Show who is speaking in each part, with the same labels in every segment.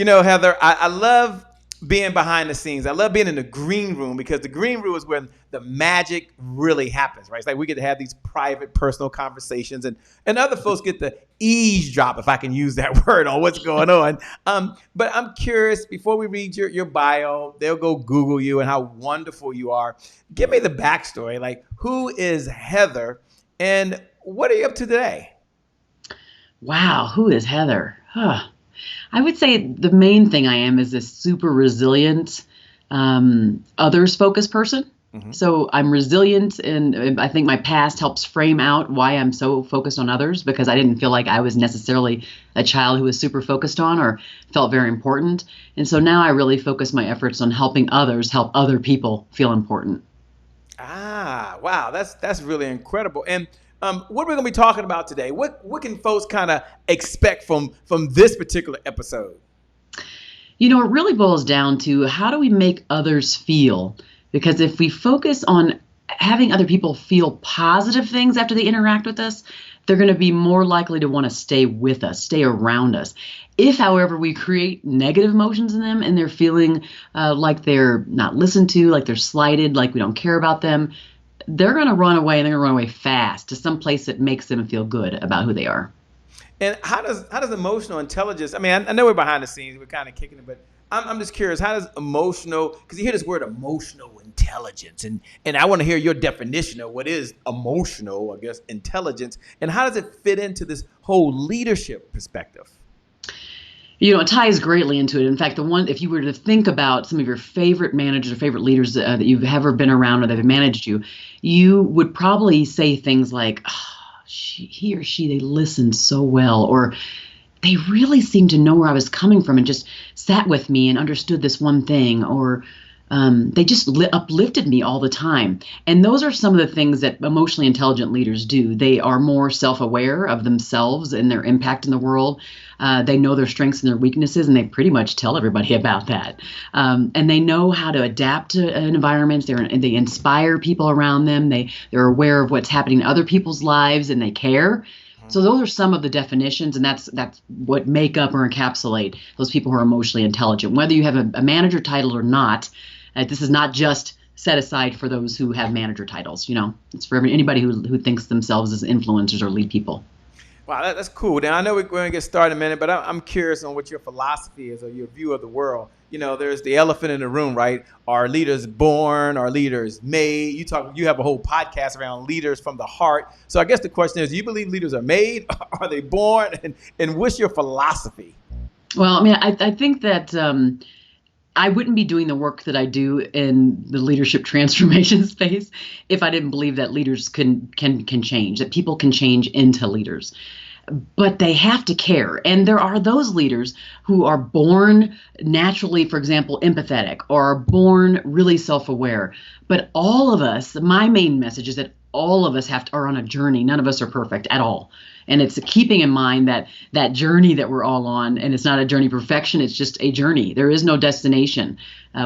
Speaker 1: Heather, I love being behind the scenes. I love being in the green room because the green room is where the magic really happens, right? It's like we get to have these private, personal conversations, and other folks get to eavesdrop, if I can use that word, on what's going on. But I'm curious, before we read your bio, they'll go Google you and how wonderful you are. Give me the backstory. Like, who is Heather, and what are you up to today?
Speaker 2: Wow, who is Heather? I would say the main thing I am is this super resilient, others-focused person. Mm-hmm. So I'm resilient, and I think my past helps frame out why I'm so focused on others, because I didn't feel like I was necessarily a child who was super focused on or felt very important. And so now I really focus my efforts on helping others help other people feel important.
Speaker 1: Wow, that's really incredible. And what we're going to be talking about today, what can folks kind of expect from this particular episode?
Speaker 2: It really boils down to, how do we make others feel? Because if we focus on having other people feel positive things after they interact with us, they're going to be more likely to want to stay with us, stay around us. If, however, we create negative emotions in them and they're feeling like they're not listened to, like they're slighted, like we don't care about them, they're going to run away, and they're going to run away fast to some place that makes them feel good about who they are.
Speaker 1: And how does emotional intelligence, I mean, I know we're behind the scenes, we're kind of kicking it, but I'm just curious, how does emotional, because you hear this word emotional intelligence, and I want to hear your definition of what is emotional, I guess, intelligence, and how does it fit into this whole leadership perspective?
Speaker 2: It ties greatly into it. In fact, if you were to think about some of your favorite managers or favorite leaders that you've ever been around or that have managed you, you would probably say things like, he or she, they listened so well, or they really seemed to know where I was coming from and just sat with me and understood this one thing, or they just uplifted me all the time. And those are some of the things that emotionally intelligent leaders do. They are more self-aware of themselves and their impact in the world. They know their strengths and their weaknesses, and they pretty much tell everybody about that. And they know how to adapt to environments. They inspire people around them. They're aware of what's happening in other people's lives, and they care. So those are some of the definitions, and that's what make up or encapsulate those people who are emotionally intelligent. Whether you have a manager title or not, this is not just set aside for those who have manager titles. It's for anybody who thinks themselves as influencers or lead people.
Speaker 1: Wow, that's cool. Now, I know we're going to get started in a minute, but I'm curious on what your philosophy is or your view of the world. There's the elephant in the room, right? Are leaders born? Are leaders made? You have a whole podcast around leaders from the heart. So I guess the question is, do you believe leaders are made? Are they born? And what's your philosophy?
Speaker 2: Well, I mean, I think that I wouldn't be doing the work that I do in the leadership transformation space if I didn't believe that leaders can change, that people can change into leaders. But they have to care. And there are those leaders who are born naturally, for example, empathetic, or are born really self-aware. But all of us, my main message is that all of us are on a journey. None of us are perfect at all. And it's keeping in mind that journey that we're all on, and it's not a journey of perfection, it's just a journey. There is no destination.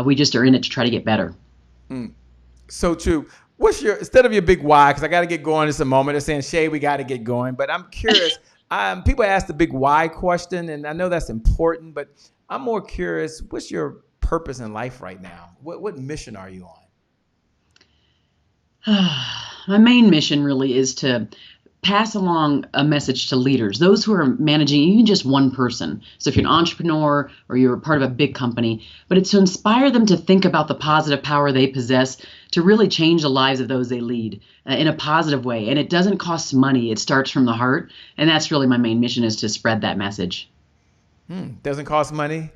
Speaker 2: We just are in it to try to get better.
Speaker 1: So true. Instead of your big why, because I got to get going in just a moment, they're saying, Shay, we got to get going. But I'm curious, people ask the big why question, and I know that's important, but I'm more curious, what's your purpose in life right now? What mission are you
Speaker 2: on? My main mission really is to pass along a message to leaders, those who are managing even just one person. So if you're an entrepreneur or you're part of a big company, but it's to inspire them to think about the positive power they possess to really change the lives of those they lead in a positive way. And it doesn't cost money. It starts from the heart. And that's really my main mission, is to spread that message.
Speaker 1: Doesn't cost money.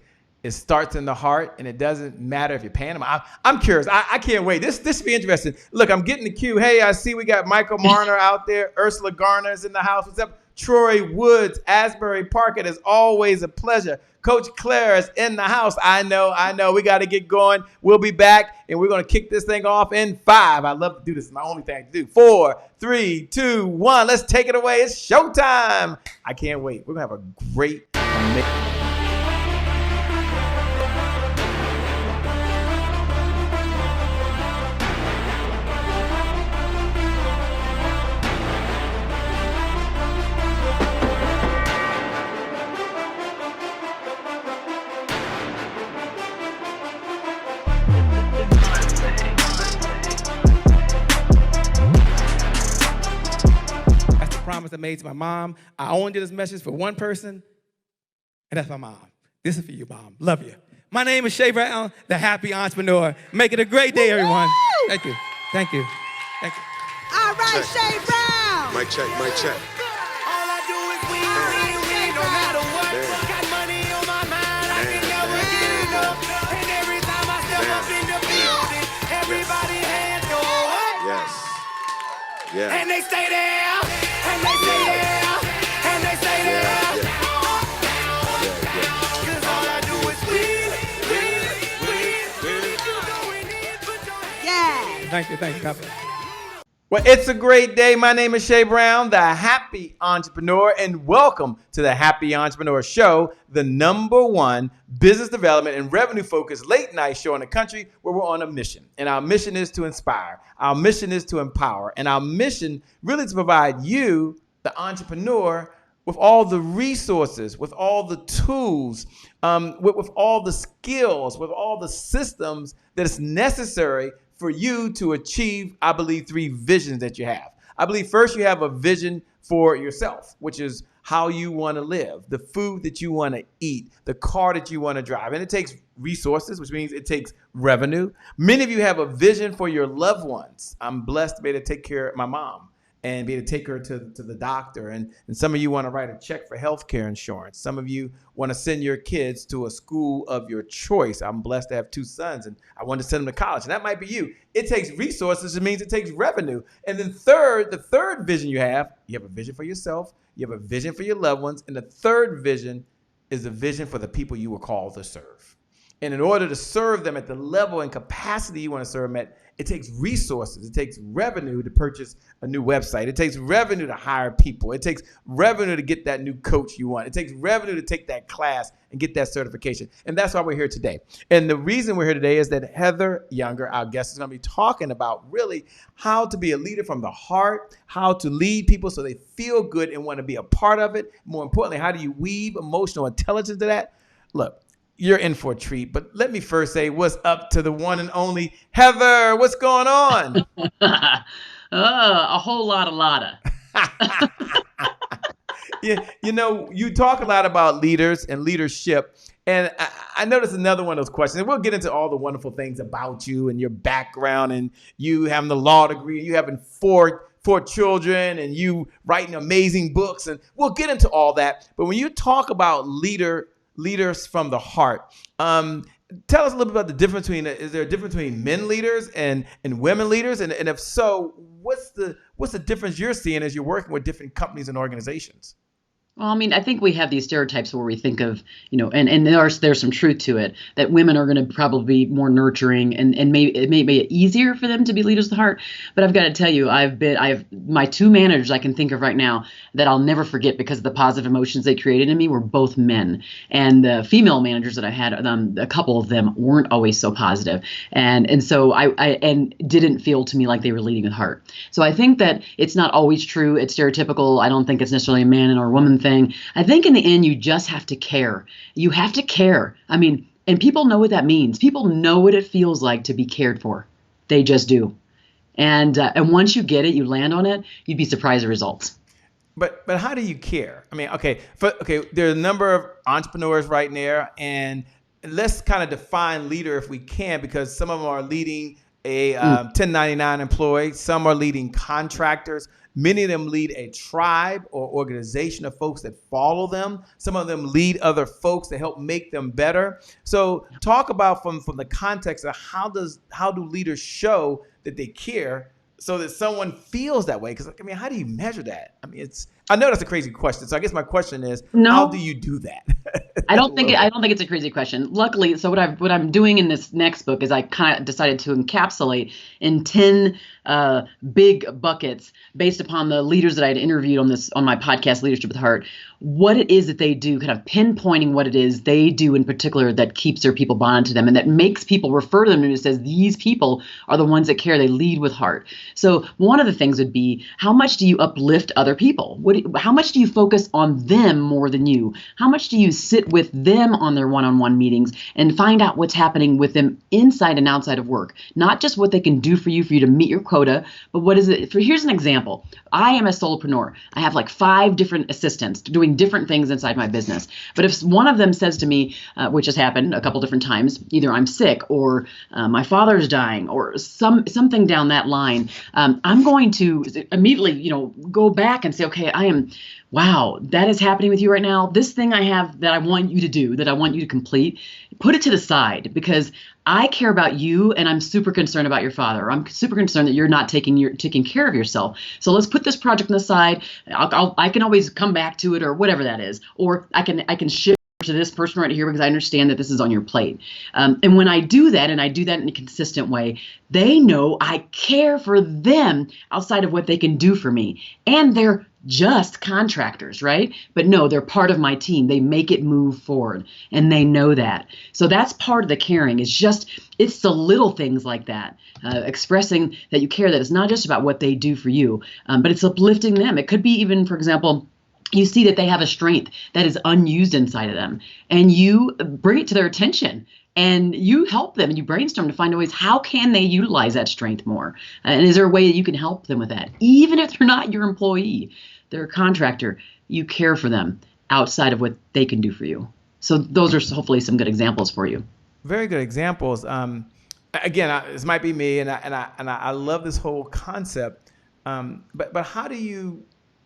Speaker 1: It starts in the heart, and it doesn't matter if you're paying them. I'm curious. I can't wait. This be interesting. Look, I'm getting the cue. Hey, I see we got Michael Marner out there. Ursula Garner's in the house. What's up? Troy Woods, Asbury Park. It is always a pleasure. Coach Claire is in the house. I know. We got to get going. We'll be back, and we're going to kick this thing off in 5. I love to do this. It's my only thing to do. 4, 3, 2, 1. Let's take it away. It's showtime. I can't wait. We're going to have a great, amazing.
Speaker 3: promise I made to my mom. I only did this message for one person, and that's my mom. This is for you, Mom. Love you. My name is Shay Brown, the Happy Entrepreneur. Make it a great day, everyone. Thank you. Thank you. Thank you.
Speaker 4: All right, Shay Brown.
Speaker 5: Mic check, mic check.
Speaker 4: All I do is win, no matter what. Got money on my mind, I can never get enough. And every time I step up in the building, everybody hands go up.
Speaker 5: Yes. Yeah.
Speaker 4: And they stay there, and they stay there, and they stay there. Cause all I do is win. Yeah.
Speaker 3: Thank you. God bless.
Speaker 1: Well, it's a great day. My name is Shay Brown, the Happy Entrepreneur, and welcome to the Happy Entrepreneur Show, the #1 business development and revenue-focused late-night show in the country where we're on a mission. And our mission is to inspire. Our mission is to empower. And our mission really is to provide you, the entrepreneur, with all the resources, with all the tools, with all the skills, with all the systems that is necessary for you to achieve, I believe, 3 visions that you have. I believe first you have a vision for yourself, which is how you want to live, the food that you want to eat, the car that you want to drive. And it takes resources, which means it takes revenue. Many of you have a vision for your loved ones. I'm blessed to be able to take care of my mom and be able to take her to the doctor. And some of you want to write a check for healthcare insurance. Some of you want to send your kids to a school of your choice. I'm blessed to have 2 sons, and I want to send them to college. And that might be you. It takes resources. It means it takes revenue. And then the third vision you have a vision for yourself. You have a vision for your loved ones. And the third vision is a vision for the people you were called to serve. And in order to serve them at the level and capacity you want to serve them at, it takes resources. It takes revenue to purchase a new website. It takes revenue to hire people. It takes revenue to get that new coach you want. It takes revenue to take that class and get that certification. And that's why we're here today. And the reason we're here today is that Heather Younger, our guest, is going to be talking about really how to be a leader from the heart, how to lead people so they feel good and want to be a part of it. More importantly, how do you weave emotional intelligence to that? Look, you're in for a treat, but let me first say what's up to the one and only Heather. What's going on?
Speaker 2: A whole lot.
Speaker 1: Yeah, you talk a lot about leaders and leadership, and I noticed another one of those questions. And we'll get into all the wonderful things about you and your background, and you having the law degree, you having four children, and you writing amazing books, and we'll get into all that. But when you talk about leaders from the heart, tell us a little bit about the difference between, is there a difference between men leaders and women leaders? And if so, what's the difference you're seeing as you're working with different companies and organizations?
Speaker 2: Well, I mean, I think we have these stereotypes where we think of, and there's some truth to it, that women are going to probably be more nurturing and maybe it may be easier for them to be leaders of the heart. But I've got to tell you, I have my 2 managers I can think of right now that I'll never forget because of the positive emotions they created in me were both men. And the female managers that I had, a couple of them weren't always so positive. And so I didn't feel to me like they were leading with heart. So I think that it's not always true. It's stereotypical. I don't think it's necessarily a man or a woman thing. I think in the end, you just have to care. You have to care. I mean, and people know what that means. People know what it feels like to be cared for. They just do. And once you get it, you land on it, you'd be surprised at the results.
Speaker 1: But how do you care? I mean, okay, there are a number of entrepreneurs right now, and let's kind of define leader if we can, because some of them are leading a 1099 employee, some are leading contractors. Many of them lead a tribe or organization of folks that follow them. Some of them lead other folks to help make them better. So talk about from the context of how do leaders show that they care so that someone feels that way? Because I mean, how do you measure that? I mean, I know that's a crazy question. So I guess my question is, how do you do that?
Speaker 2: I don't think it's a crazy question. Luckily, so what I'm doing in this next book is I kind of decided to encapsulate in 10 big buckets based upon the leaders that I had interviewed on my podcast, Leadership with Heart, what it is that they do, kind of pinpointing what it is they do in particular that keeps their people bonded to them and that makes people refer to them and it says these people are the ones that care. They lead with heart. So one of the things would be, how much do you uplift other people? What how much do you focus on them more than you? How much do you sit with them on their one-on-one meetings and find out what's happening with them inside and outside of work? Not just what they can do for you to meet your quota, but what is it? Here's an example. I am a solopreneur. I have like 5 different assistants doing different things inside my business. But if one of them says to me, which has happened a couple different times, either I'm sick or my father's dying or something down that line, I'm going to immediately, go back and say, okay, wow, that is happening with you right now. This thing I have that I want you to do, that I want you to complete, put it to the side because I care about you and I'm super concerned about your father. I'm super concerned that you're not taking care of yourself. So let's put this project on the side. I can always come back to it or whatever that is. Or I can shift to this person right here because I understand that this is on your plate. And when I do that, and I do that in a consistent way, they know I care for them outside of what they can do for me. And they're just contractors, right? But no, they're part of my team. They make it move forward and they know that. So that's part of the caring. It's the little things like that, expressing that you care, that it's not just about what they do for you, but it's uplifting them. It could be even, for example, you see that they have a strength that is unused inside of them and you bring it to their attention and you help them and you brainstorm to find ways, how can they utilize that strength more? And is there a way that you can help them with that? Even if they're not your employee, they're a contractor, you care for them outside of what they can do for you. So those are hopefully some good examples for you.
Speaker 1: Very good examples. Again, this might be me, and I love this whole concept. But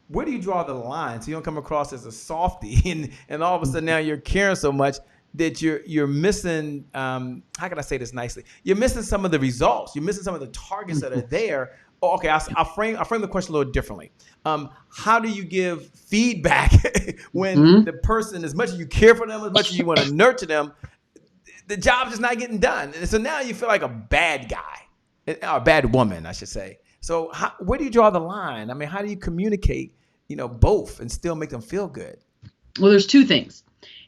Speaker 1: where do you draw the line so you don't come across as a softie and all of a sudden now you're caring so much that you're missing, how can I say this nicely? You're missing some of the results. You're missing some of the targets that are there. Oh, okay, I'll frame the question a little differently. How do you give feedback when the person, as much as you care for them, as much as you want to nurture them, the job's just not getting done? And so now you feel like a bad guy, or a bad woman, I should say. So where do you draw the line? I mean, how do you communicate, both and still make them feel good?
Speaker 2: Well, there's 2 things.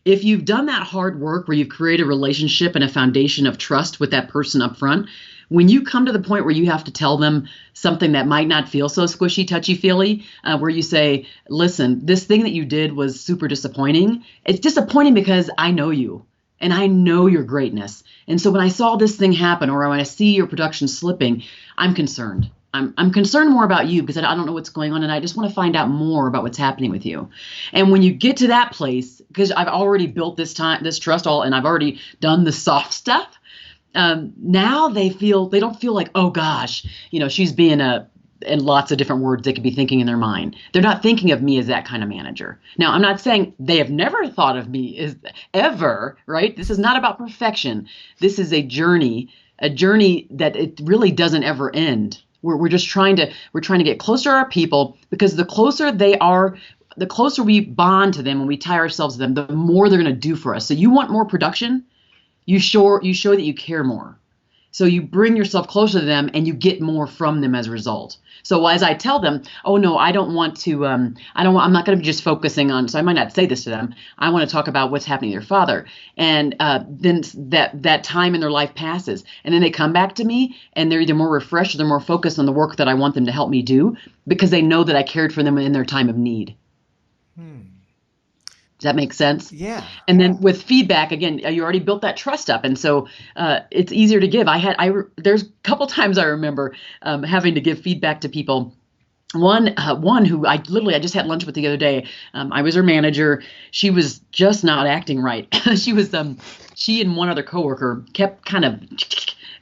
Speaker 2: If you've done that hard work where you've created a relationship and a foundation of trust with that person up front, when you come to the point where you have to tell them something that might not feel so squishy, touchy-feely, where you say, listen, this thing that you did was super disappointing. It's disappointing because I know you and I know your greatness. And so when I saw this thing happen or when I see your production slipping, I'm concerned. I'm concerned more about you because I don't know what's going on and I just want to find out more about what's happening with you. And when you get to that place, because I've already built this trust and I've already done the soft stuff, now they don't feel like, oh gosh, she's being and lots of different words they could be thinking in their mind. They're not thinking of me as that kind of manager. Now, I'm not saying they have never thought of me as ever, right? This is not about perfection. This is a journey that it really doesn't ever end. We're trying to get closer to our people because the closer they are, the closer we bond to them and we tie ourselves to them, the more they're going to do for us. So you want more production, you show that you care more. So you bring yourself closer to them and you get more from them as a result. So as I tell them, oh no, I don't want to, I'm not going to be just focusing on, so I might not say this to them. I want to talk about what's happening to their father. And then that time in their life passes. And then they come back to me and they're either more refreshed or they're more focused on the work that I want them to help me do because they know that I cared for them in their time of need. Does that make sense?
Speaker 1: Yeah.
Speaker 2: And then with feedback, again, you already built that trust up. And so it's easier to give. There's a couple times I remember having to give feedback to people. One who I just had lunch with the other day. I was her manager. She was just not acting right. She and one other coworker kept kind of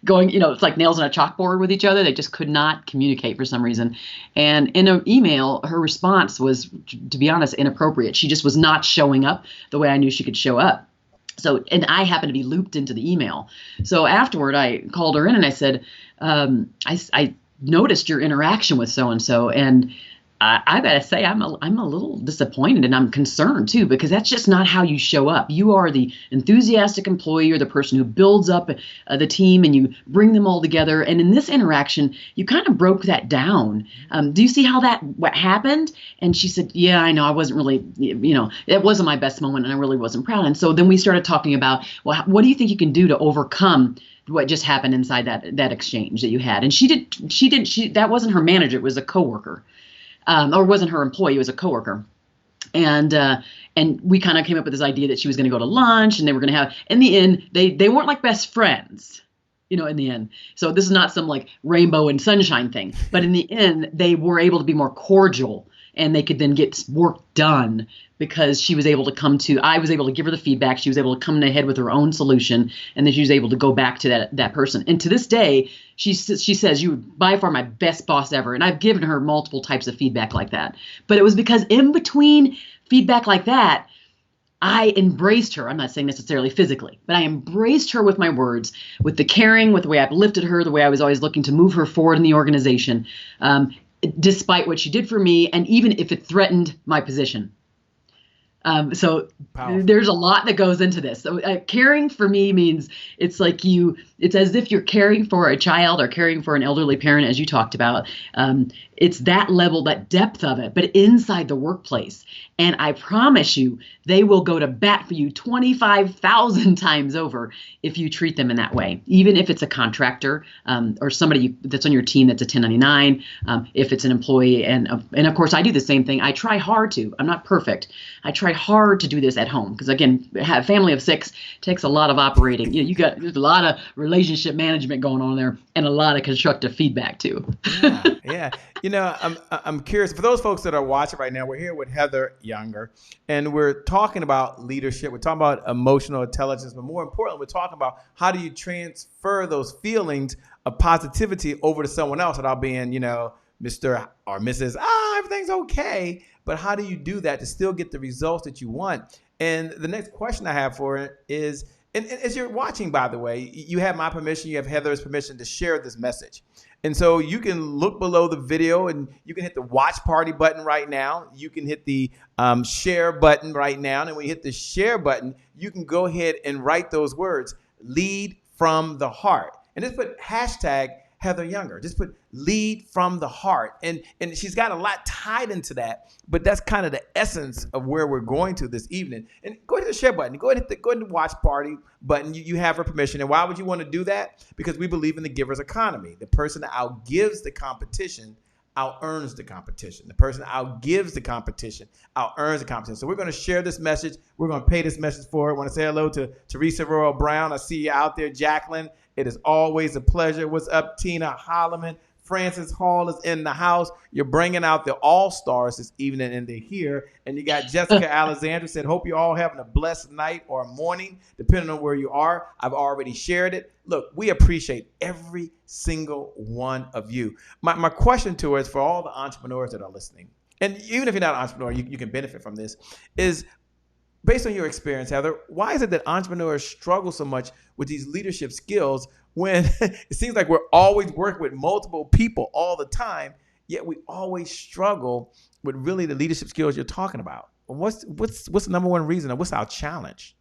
Speaker 2: going, it's like nails on a chalkboard with each other. They just could not communicate for some reason. And in an email, her response was, to be honest, inappropriate. She just was not showing up the way I knew she could show up. So, and I happened to be looped into the email. So afterward, I called her in and I said, I noticed your interaction with so-and-so. And I got to say, I'm a little disappointed and I'm concerned too, because that's just not how you show up. You are the enthusiastic employee or the person who builds up the team and you bring them all together. And in this interaction, you kind of broke that down. Do you see how what happened? And she said, yeah, I know. I wasn't really, it wasn't my best moment and I really wasn't proud. And so then we started talking about, well, what do you think you can do to overcome what just happened inside that exchange that you had? And that wasn't her manager. It was a coworker. or wasn't her employee, it was a coworker. And we kind of came up with this idea that she was going to go to lunch and they were going to have, in the end, they weren't like best friends, in the end. So this is not some like rainbow and sunshine thing, but in the end, they were able to be more cordial and they could then get work done because I was able to give her the feedback. She was able to come ahead with her own solution, and then she was able to go back to that person. And to this day, she says, "You were by far my best boss ever." And I've given her multiple types of feedback like that. But it was because in between feedback like that, I embraced her. I'm not saying necessarily physically, but I embraced her with my words, with the caring, with the way I uplifted her, the way I was always looking to move her forward in the organization, despite what she did for me, and even if it threatened my position. So
Speaker 1: Powerful.
Speaker 2: there's a lot that goes into this. So caring for me means it's as if you're caring for a child or caring for an elderly parent, as you talked about. It's that level, that depth of it, but inside the workplace. And I promise you, they will go to bat for you 25,000 times over if you treat them in that way, even if it's a contractor or somebody that's on your team that's a 1099, if it's an employee. And of course, I do the same thing. I try hard to. I'm not perfect. I try hard to do this at home because, again, a family of 6 takes a lot of operating. There's a lot of relationship management going on there and a lot of constructive feedback too.
Speaker 1: Yeah. I'm curious for those folks that are watching right now. We're here with Heather Younger, and we're talking about leadership. We're talking about emotional intelligence, but more importantly, we're talking about how do you transfer those feelings of positivity over to someone else without being, Mr. or Mrs. Everything's okay. But how do you do that to still get the results that you want? And the next question I have for it is, and as you're watching, by the way, you have my permission, you have Heather's permission to share this message. And so you can look below the video and you can hit the watch party button right now. You can hit the share button right now. And when you hit the share button, you can go ahead and write those words, lead from the heart. And just put hashtag Heather Younger. Just put lead from the heart. And she's got a lot tied into that, but that's kind of the essence of where we're going to this evening. And go ahead to the share button. Go ahead and hit the watch party button. You have her permission. And why would you want to do that? Because we believe in the giver's economy. The person that outgives the competition out-earns the competition. The person that outgives the competition out-earns the competition. So we're going to share this message. We're going to pay this message forward. I want to say hello to Teresa Royal Brown. I see you out there, Jacqueline. It is always a pleasure. What's up, Tina Holloman? Francis Hall is in the house. You're bringing out the all-stars this evening, and they're here. And you got Jessica Alexander said, hope you're all having a blessed night or morning, depending on where you are. I've already shared it. Look, we appreciate every single one of you. My question to her is for all the entrepreneurs that are listening, and even if you're not an entrepreneur, you can benefit from this, is based on your experience, Heather, why is it that entrepreneurs struggle so much with these leadership skills when it seems like we're always working with multiple people all the time, yet we always struggle with really the leadership skills you're talking about? What's the number one reason, or what's our challenge?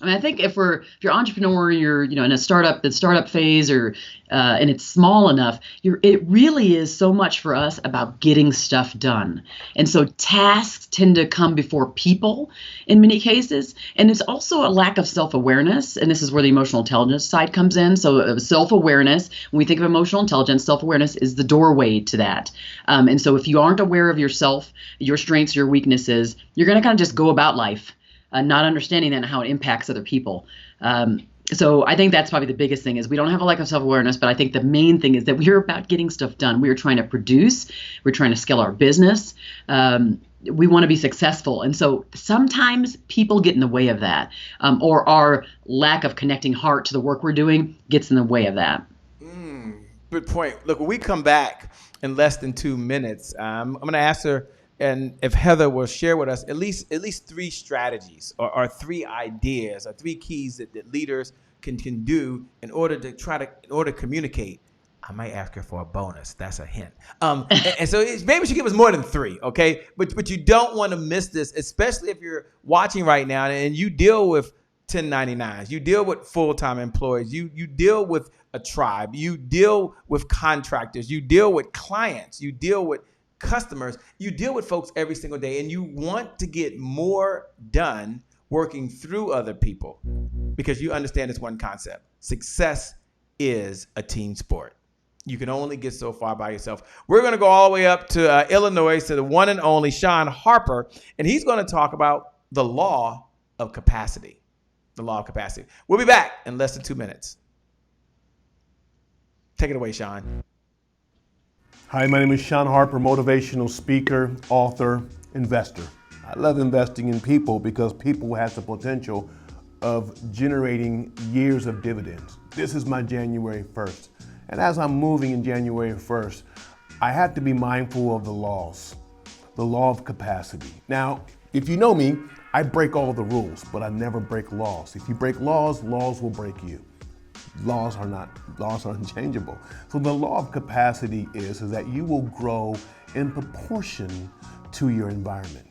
Speaker 2: I mean, I think if you're an entrepreneur, you're in the startup phase, or and it's small enough, it really is so much for us about getting stuff done. And so tasks tend to come before people in many cases, and it's also a lack of self-awareness. And this is where the emotional intelligence side comes in. So self-awareness, when we think of emotional intelligence, self-awareness is the doorway to that. And so if you aren't aware of yourself, your strengths, your weaknesses, you're going to kind of just go about life. Not understanding that and how it impacts other people. So I think that's probably the biggest thing is we don't have a lack of self-awareness, but I think the main thing is that we're about getting stuff done. We're trying to produce. We're trying to scale our business. We want to be successful. And so sometimes people get in the way of that, or our lack of connecting heart to the work we're doing gets in the way of that.
Speaker 1: Good point. Look, when we come back in less than 2 minutes, I'm going to ask her, and if Heather will share with us at least 3 strategies or 3 ideas or 3 keys that leaders can do in order to communicate. I might ask her for a bonus. That's a hint. And so maybe she give us more than 3, okay? But you don't want to miss this, especially if you're watching right now and you deal with 1099s, you deal with full-time employees, you deal with a tribe, you deal with contractors, you deal with clients, you deal with customers, you deal with folks every single day, and you want to get more done working through other people because you understand this one concept. Success is a team sport. You can only get so far by yourself. We're going to go all the way up to Illinois to the one and only Sean Harper, and he's going to talk about the law of capacity. The law of capacity. We'll be back in less than 2 minutes. Take it away, Sean.
Speaker 6: Hi, my name is Sean Harper, motivational speaker, author, investor. I love investing in people because people has the potential of generating years of dividends. This is my January 1st. And as I'm moving in January 1st, I have to be mindful of the laws, the law of capacity. Now, if you know me, I break all the rules, but I never break laws. If you break laws, laws will break you. Laws are unchangeable. So the law of capacity is that you will grow in proportion to your environment.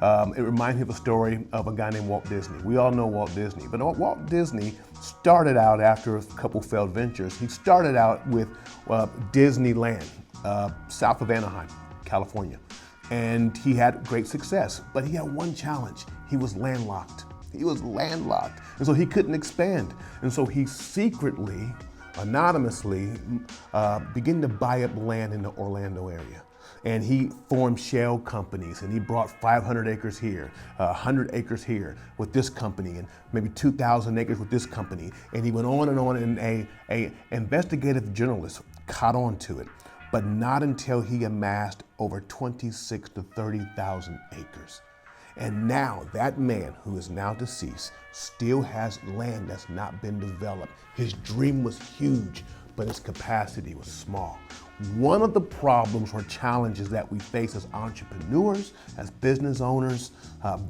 Speaker 6: It reminds me of a story of a guy named Walt Disney. We all know Walt Disney, but Walt Disney started out after a couple failed ventures. He started out with Disneyland, south of Anaheim, California. And he had great success, but he had one challenge. He was landlocked. And so he couldn't expand. And so he secretly, anonymously, began to buy up land in the Orlando area. And he formed shell companies, and he brought 500 acres here, 100 acres here with this company, and maybe 2,000 acres with this company. And he went on, and a investigative journalist caught on to it, but not until he amassed over 26 to 30,000 acres. And now that man, who is now deceased, still has land that's not been developed. His dream was huge, but his capacity was small. One of the problems or challenges that we face as entrepreneurs, as business owners,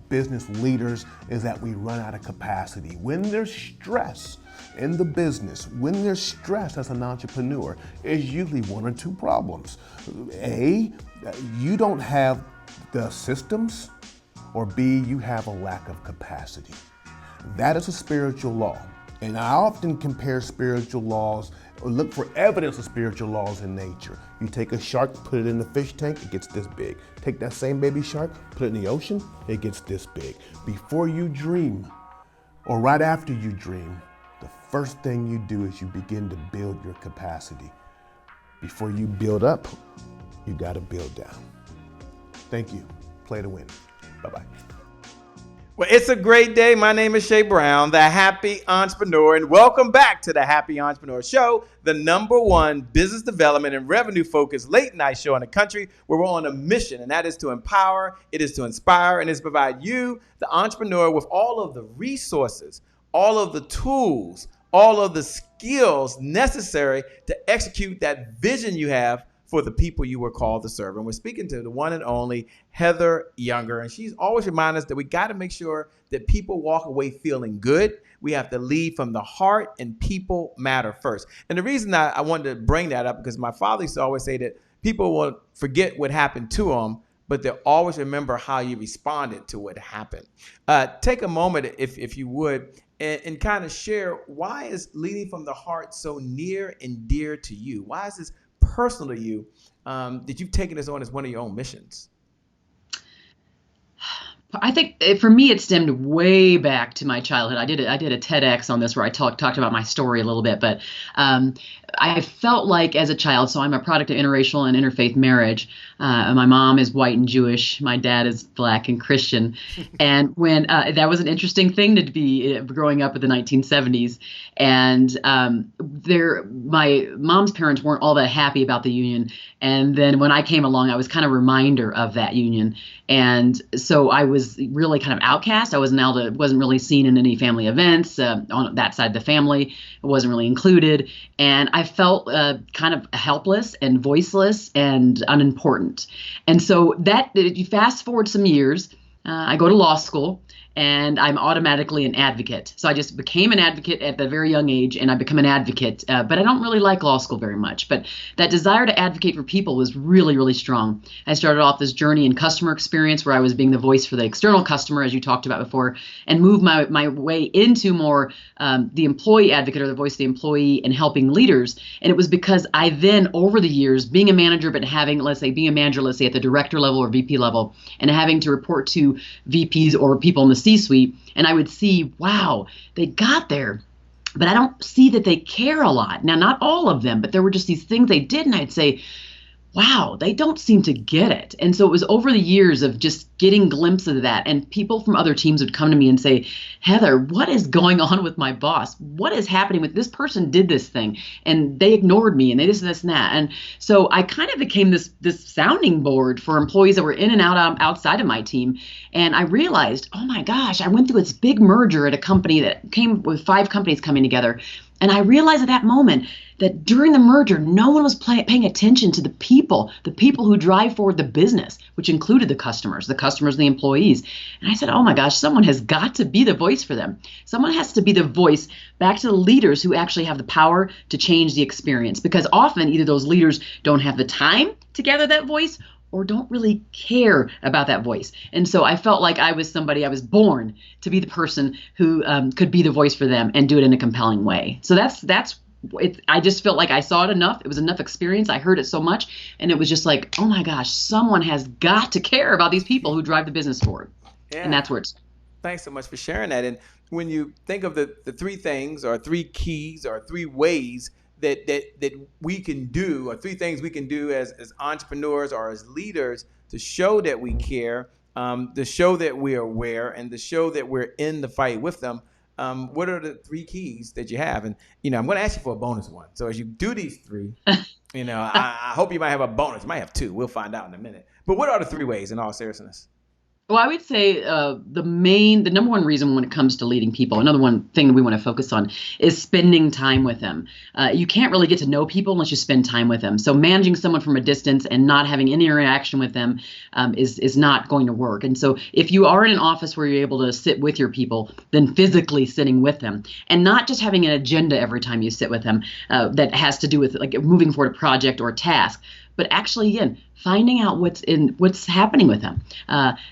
Speaker 6: business leaders, is that we run out of capacity. When there's stress in the business, when there's stress as an entrepreneur, it's usually one or two problems. A, you don't have the systems, or B, you have a lack of capacity. That is a spiritual law. And I often compare spiritual laws, or look for evidence of spiritual laws in nature. You take a shark, put it in the fish tank, it gets this big. Take that same baby shark, put it in the ocean, it gets this big. Before you dream, or right after you dream, the first thing you do is you begin to build your capacity. Before you build up, you gotta build down. Thank you. Play to win. Bye-bye.
Speaker 1: Well, it's a great day. My name is Shay Brown, the Happy Entrepreneur, and welcome back to the Happy Entrepreneur Show, the #1 business development and revenue-focused late-night show in the country, where we're on a mission, and that is to empower, it is to inspire, and it is to provide you, the entrepreneur, with all of the resources, all of the tools, all of the skills necessary to execute that vision you have for the people you were called to serve. And we're speaking to the one and only Heather Younger. And she's always reminding us that we got to make sure that people walk away feeling good. We have to lead from the heart, and people matter first. And the reason I wanted to bring that up, because my father used to always say that people will forget what happened to them, but they'll always remember how you responded to what happened. Take a moment, if you would, and kind of share, why is leading from the heart so near and dear to you? Why is this personal to you, that you've taken this on as one of your own missions?
Speaker 2: I think for me, it stemmed way back to my childhood. I did a TEDx on this where I talked about my story a little bit, but I felt like as a child, so I'm a product of interracial and interfaith marriage. My mom is white and Jewish. My dad is black and Christian. And when that was an interesting thing to be growing up in the 1970s. And my mom's parents weren't all that happy about the union. And then when I came along, I was kind of a reminder of that union. And so I was really kind of outcast. I wasn't really seen in any family events on that side of the family. I wasn't really included. And I felt kind of helpless and voiceless and unimportant. And so that, if you fast forward some years, I go to law school, and I'm automatically an advocate. So I just became an advocate at the very young age, and I become an advocate. But I don't really like law school very much. But that desire to advocate for people was really, really strong. I started off this journey in customer experience, where I was being the voice for the external customer, as you talked about before, and moved my way into more the employee advocate, or the voice of the employee, and helping leaders. And it was because I then, over the years, being a manager, but having, let's say, at the director level or VP level, and having to report to VPs or people in the C-suite, and I would see, wow, they got there. but I don't see that they care a lot. Now, not all of them, but there were just these things they did, and I'd say, wow, they don't seem to get it. And so it was over the years of just getting glimpses of that. And people from other teams would come to me and say, Heather, what is going on with my boss? What is happening with this person did this thing and they ignored me and they this and that. And so I kind of became this sounding board for employees that were in and outside of my team. And I realized, oh my gosh, I went through this big merger at a company that came with 5 companies coming together. And I realized at that moment that during the merger, no one was paying attention to the people who drive forward the business, which included the customers and the employees. And I said, oh my gosh, someone has got to be the voice for them. Someone has to be the voice back to the leaders who actually have the power to change the experience. Because often either those leaders don't have the time to gather that voice or don't really care about that voice. And so I felt like I was born to be the person who could be the voice for them and do it in a compelling way. So that's it. I just felt like I saw it enough. It was enough experience. I heard it so much. And it was just like, oh my gosh, someone has got to care about these people who drive the business forward. Yeah. And that's where it's.
Speaker 1: Thanks so much for sharing that. And when you think of the 3 things or 3 keys or 3 ways that we can do, or 3 things we can do as entrepreneurs or as leaders to show that we care, to show that we're aware, and to show that we're in the fight with them. What are the 3 keys that you have? And, I'm going to ask you for a bonus one. So as you do these 3, I hope you might have a bonus. You might have 2. We'll find out in a minute. But what are the 3 ways in all seriousness?
Speaker 2: Well, I would say the number one reason when it comes to leading people, another one thing that we want to focus on is spending time with them. You can't really get to know people unless you spend time with them. So managing someone from a distance and not having any interaction with them is not going to work. And so if you are in an office where you're able to sit with your people, then physically sitting with them and not just having an agenda every time you sit with them that has to do with like moving forward a project or a task, but actually, again, finding out what's happening with them.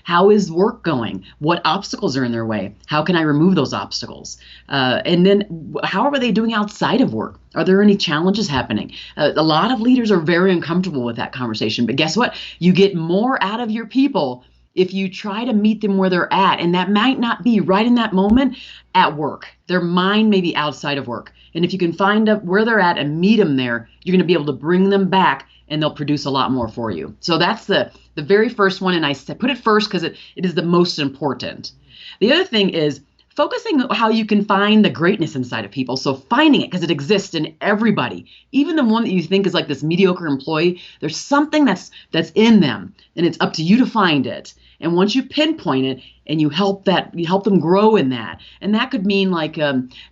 Speaker 2: How is work going? What obstacles are in their way? How can I remove those obstacles? And then how are they doing outside of work? Are there any challenges happening? A lot of leaders are very uncomfortable with that conversation, but guess what? You get more out of your people if you try to meet them where they're at. And that might not be right in that moment at work. Their mind may be outside of work. And if you can find out where they're at and meet them there, you're going to be able to bring them back and they'll produce a lot more for you. So that's the very first one. And I put it first because it is the most important. The other thing is focusing on how you can find the greatness inside of people. So finding it because it exists in everybody, even the one that you think is like this mediocre employee, there's something that's in them and it's up to you to find it. And once you pinpoint it and you help them grow in that. And that could mean like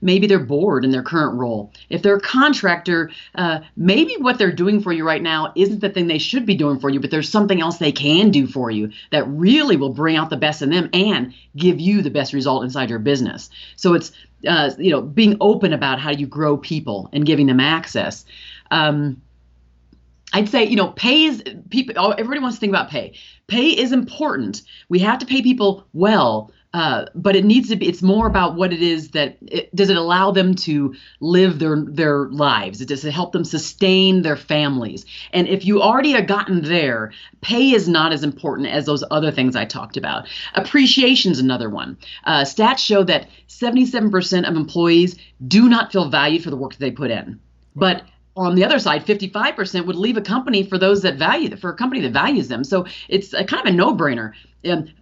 Speaker 2: maybe they're bored in their current role. If they're a contractor, maybe what they're doing for you right now isn't the thing they should be doing for you, but there's something else they can do for you that really will bring out the best in them and give you the best result inside your business. So it's being open about how you grow people and giving them access. I'd say, pay is people. Everybody wants to think about pay. Pay is important. We have to pay people well, but it needs to be. It's more about what it is does it allow them to live their lives? Does it help them sustain their families? And if you already have gotten there, pay is not as important as those other things I talked about. Appreciation is another one. Stats show that 77% of employees do not feel valued for the work that they put in, but on the other side, 55% would leave a company for a company that values them. So it's a kind of a no-brainer.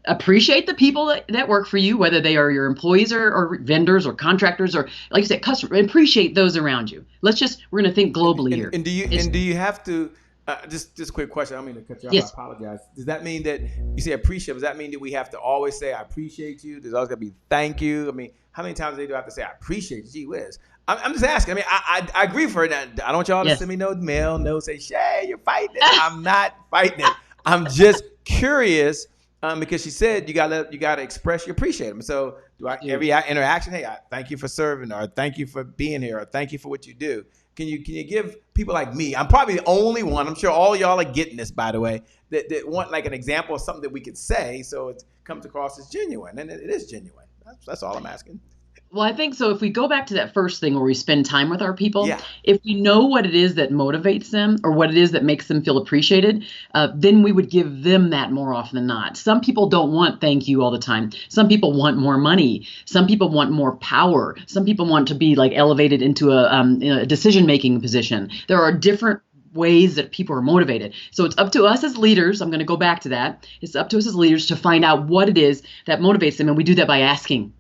Speaker 2: Appreciate the people that work for you, whether they are your employees or vendors or contractors or, like you said, customers. Appreciate those around you. We're going to think globally here.
Speaker 1: And do you have to? Just a quick question. I don't mean to cut you off. Yes. I apologize. Does that mean that you say appreciate? Does that mean that we have to always say I appreciate you? There's always got to be thank you. I mean, how many times do I have to say I appreciate you? Gee whiz. I'm just asking. I mean, I agree for it. I don't want y'all to send me no mail, no say, Shay, you're fighting it. I'm not fighting it. I'm just curious because she said you gotta express you appreciate them. So every interaction, hey, I thank you for serving, or thank you for being here, or thank you for what you do. Can you give people like me? I'm probably the only one. I'm sure all y'all are getting this, by the way, that want like an example of something that we could say so it comes across as genuine, and it is genuine. That's all I'm asking.
Speaker 2: Well, I think so. If we go back to that first thing where we spend time with our people,
Speaker 1: Yeah.
Speaker 2: if we know what it is that motivates them or what it is that makes them feel appreciated, then we would give them that more often than not. Some people don't want thank you all the time. Some people want more money. Some people want more power. Some people want to be like elevated into a decision-making position. There are different ways that people are motivated. So it's up to us as leaders. I'm going to go back to that. It's up to us as leaders to find out what it is that motivates them. And we do that by asking.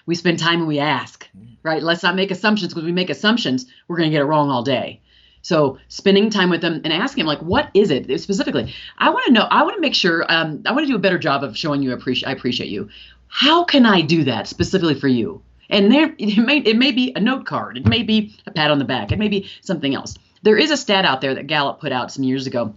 Speaker 2: We spend time and we ask, right? Let's not make assumptions, because we make assumptions, we're going to get it wrong all day. So spending time with them and asking them, like, what is it specifically? I want to know, I want to make sure, I want to do a better job of showing you I appreciate you. How can I do that specifically for you? And it may be a note card. It may be a pat on the back. It may be something else. There is a stat out there that Gallup put out some years ago.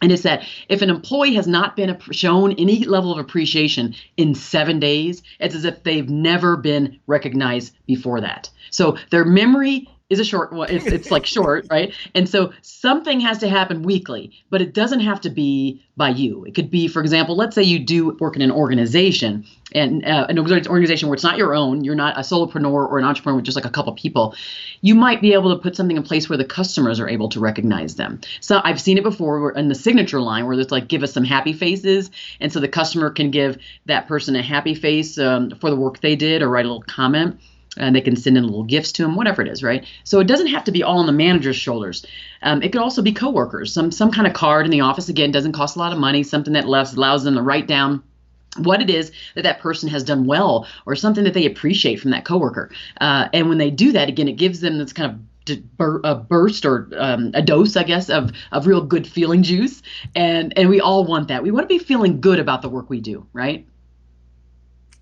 Speaker 2: And it's that if an employee has not been shown any level of appreciation in 7 days, it's as if they've never been recognized before that. So their memory is a short one. It's like short, right? And so something has to happen weekly, but it doesn't have to be by you. It could be, for example, let's say you do work in an organization, and an organization where it's not your own, you're not a solopreneur or an entrepreneur with just like a couple people. You might be able to put something in place where the customers are able to recognize them. So I've seen it before in the signature line where it's like, give us some happy faces. And so the customer can give that person a happy face for the work they did, or write a little comment. And they can send in little gifts to them, whatever it is, right? So it doesn't have to be all on the manager's shoulders. It could also be coworkers. Some kind of card in the office, again, doesn't cost a lot of money, something that allows them to write down what it is that person has done well, or something that they appreciate from that coworker. And when they do that, again, it gives them this kind of a burst or a dose, I guess, of real good feeling juice. And we all want that. We want to be feeling good about the work we do, right?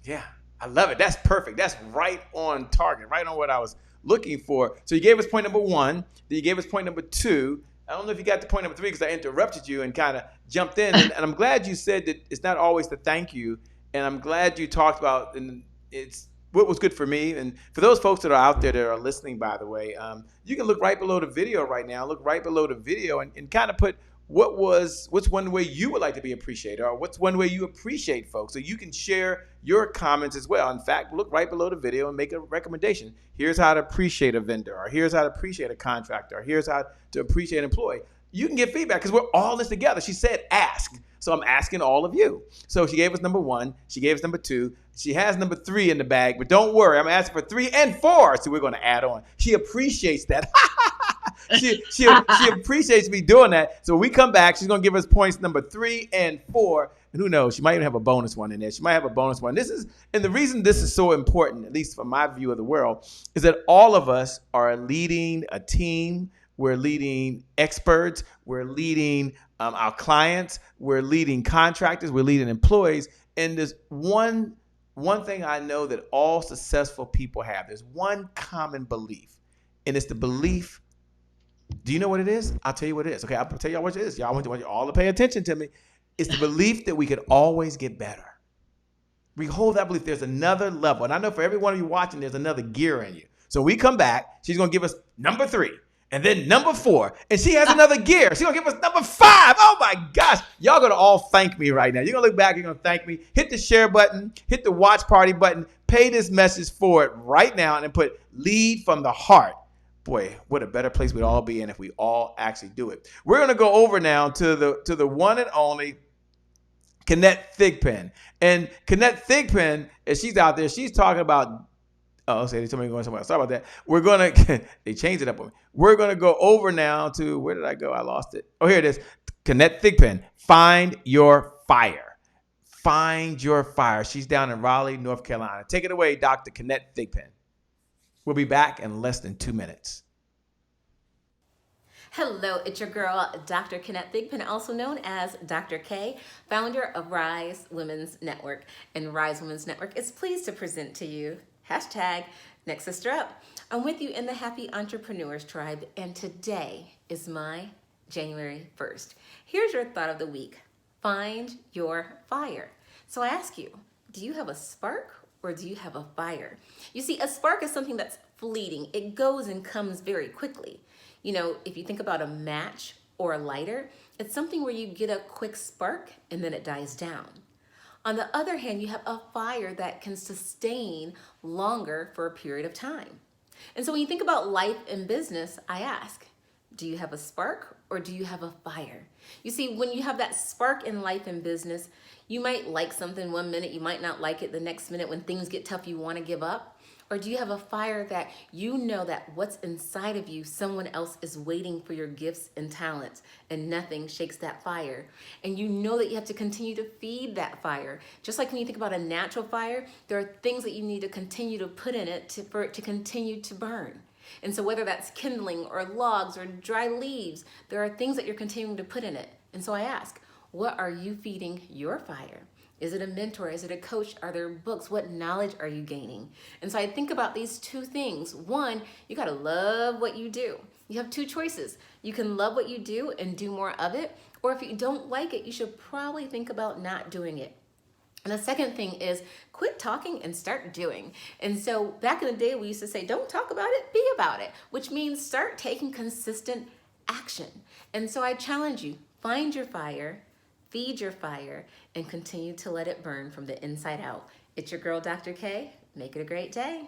Speaker 1: Yeah, I love it. That's perfect. That's right on target, right on what I was looking for. So you gave us point number 1, then you gave us point number 2. I don't know if you got to point number 3 because I interrupted you and kind of jumped in. And I'm glad you said that it's not always the thank you. And I'm glad you talked about, and it's what was good for me. And for those folks that are out there that are listening, by the way, you can look right below the video right now. Look right below the video and kind of put what's one way you would like to be appreciated, or what's one way you appreciate folks. So you can share your comments as well. In fact, look right below the video and make a recommendation. Here's how to appreciate a vendor, or here's how to appreciate a contractor, or here's how to appreciate an employee. You can get feedback because we're all in this together. She said ask. So I'm asking all of you. So she gave us number 1. She gave us number 2. She has number 3 in the bag, but don't worry. I'm asking for 3 and 4. So we're going to add on. She appreciates that. She appreciates me doing that. So when we come back, she's going to give us points number 3 and 4. And who knows? She might even have a bonus one in there. She might have a bonus one. And the reason this is so important, at least from my view of the world, is that all of us are leading a team. We're leading experts. We're leading our clients. We're leading contractors. We're leading employees. And there's one thing I know that all successful people have. There's one common belief, and it's the belief. Do you know what it is? I'll tell you what it is. Okay, I'll tell you what it is. Y'all want you all to pay attention to me. It's the belief that we could always get better. We hold that belief. There's another level. And I know for every one of you watching, there's another gear in you. So we come back. She's going to give us number 3. And then number 4. And she has another gear. She's going to give us number 5. Oh, my gosh. Y'all going to all thank me right now. You're going to look back. You're going to thank me. Hit the share button. Hit the watch party button. Pay this message forward right now and then put lead from the heart. Boy, what a better place we'd all be in if we all actually do it. We're going to go over now to the one and only Kenneth Thigpen. And Kenneth Thigpen, as she's out there, she's talking about, they told me going somewhere else. Sorry about that. We're going to, they changed it up on me. We're going to go over now to, where did I go? I lost it. Oh, here it is. Kenneth Thigpen, Find Your Fire. Find Your Fire. She's down in Raleigh, North Carolina. Take it away, Dr. Kenneth Thigpen. We'll be back in less than 2 minutes.
Speaker 7: Hello, it's your girl, Dr. Kenneth Thigpen, also known as Dr. K, founder of Rise Women's Network. And Rise Women's Network is pleased to present to you, #Next Sister Up. I'm with you in the Happy Entrepreneurs Tribe, and today is my January 1st. Here's your thought of the week. Find your fire. So I ask you, do you have a spark? Or do you have a fire? You see, a spark is something that's fleeting. It goes and comes very quickly. You know, if you think about a match or a lighter, it's something where you get a quick spark and then it dies down. On the other hand, you have a fire that can sustain longer for a period of time. And so when you think about life and business, I ask, do you have a spark or do you have a fire? You see, when you have that spark in life and business, you might like something one minute, you might not like it the next minute. When things get tough, you want to give up. Or do you have a fire that you know that what's inside of you, someone else is waiting for your gifts and talents, and nothing shakes that fire. And you know that you have to continue to feed that fire. Just like when you think about a natural fire, there are things that you need to continue to put in it for it to continue to burn. And so whether that's kindling or logs or dry leaves, there are things that you're continuing to put in it. And so I ask, what are you feeding your fire? Is it a mentor? Is it a coach? Are there books? What knowledge are you gaining? And so I think about these two things. One, you got to love what you do. You have two choices. You can love what you do and do more of it, or if you don't like it, you should probably think about not doing it. And the second thing is quit talking and start doing. And so back in the day, we used to say, don't talk about it, be about it, which means start taking consistent action. And so I challenge you, find your fire, feed your fire, and continue to let it burn from the inside out. It's your girl, Dr. K. Make it a great day.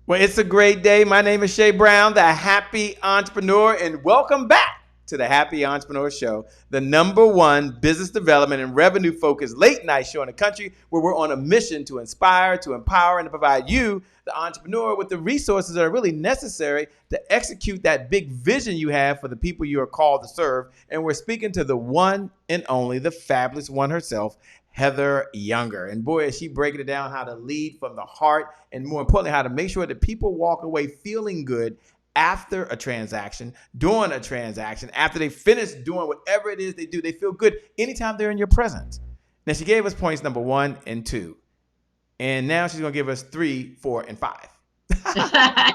Speaker 1: Well, it's a great day. My name is Shay Brown, the Happy Entrepreneur, and welcome back to the Happy Entrepreneur Show, the #1 business development and revenue-focused late-night show in the country, where we're on a mission to inspire, to empower, and to provide you, the entrepreneur, with the resources that are really necessary to execute that big vision you have for the people you are called to serve. And we're speaking to the one and only, the fabulous one herself, Heather Younger. And boy, is she breaking it down how to lead from the heart, and more importantly, how to make sure that people walk away feeling good after a transaction, during a transaction, after they finish doing whatever it is they do. They feel good anytime they're in your presence. Now, she gave us points number 1 and 2. And now she's going to give us 3, 4, and 5.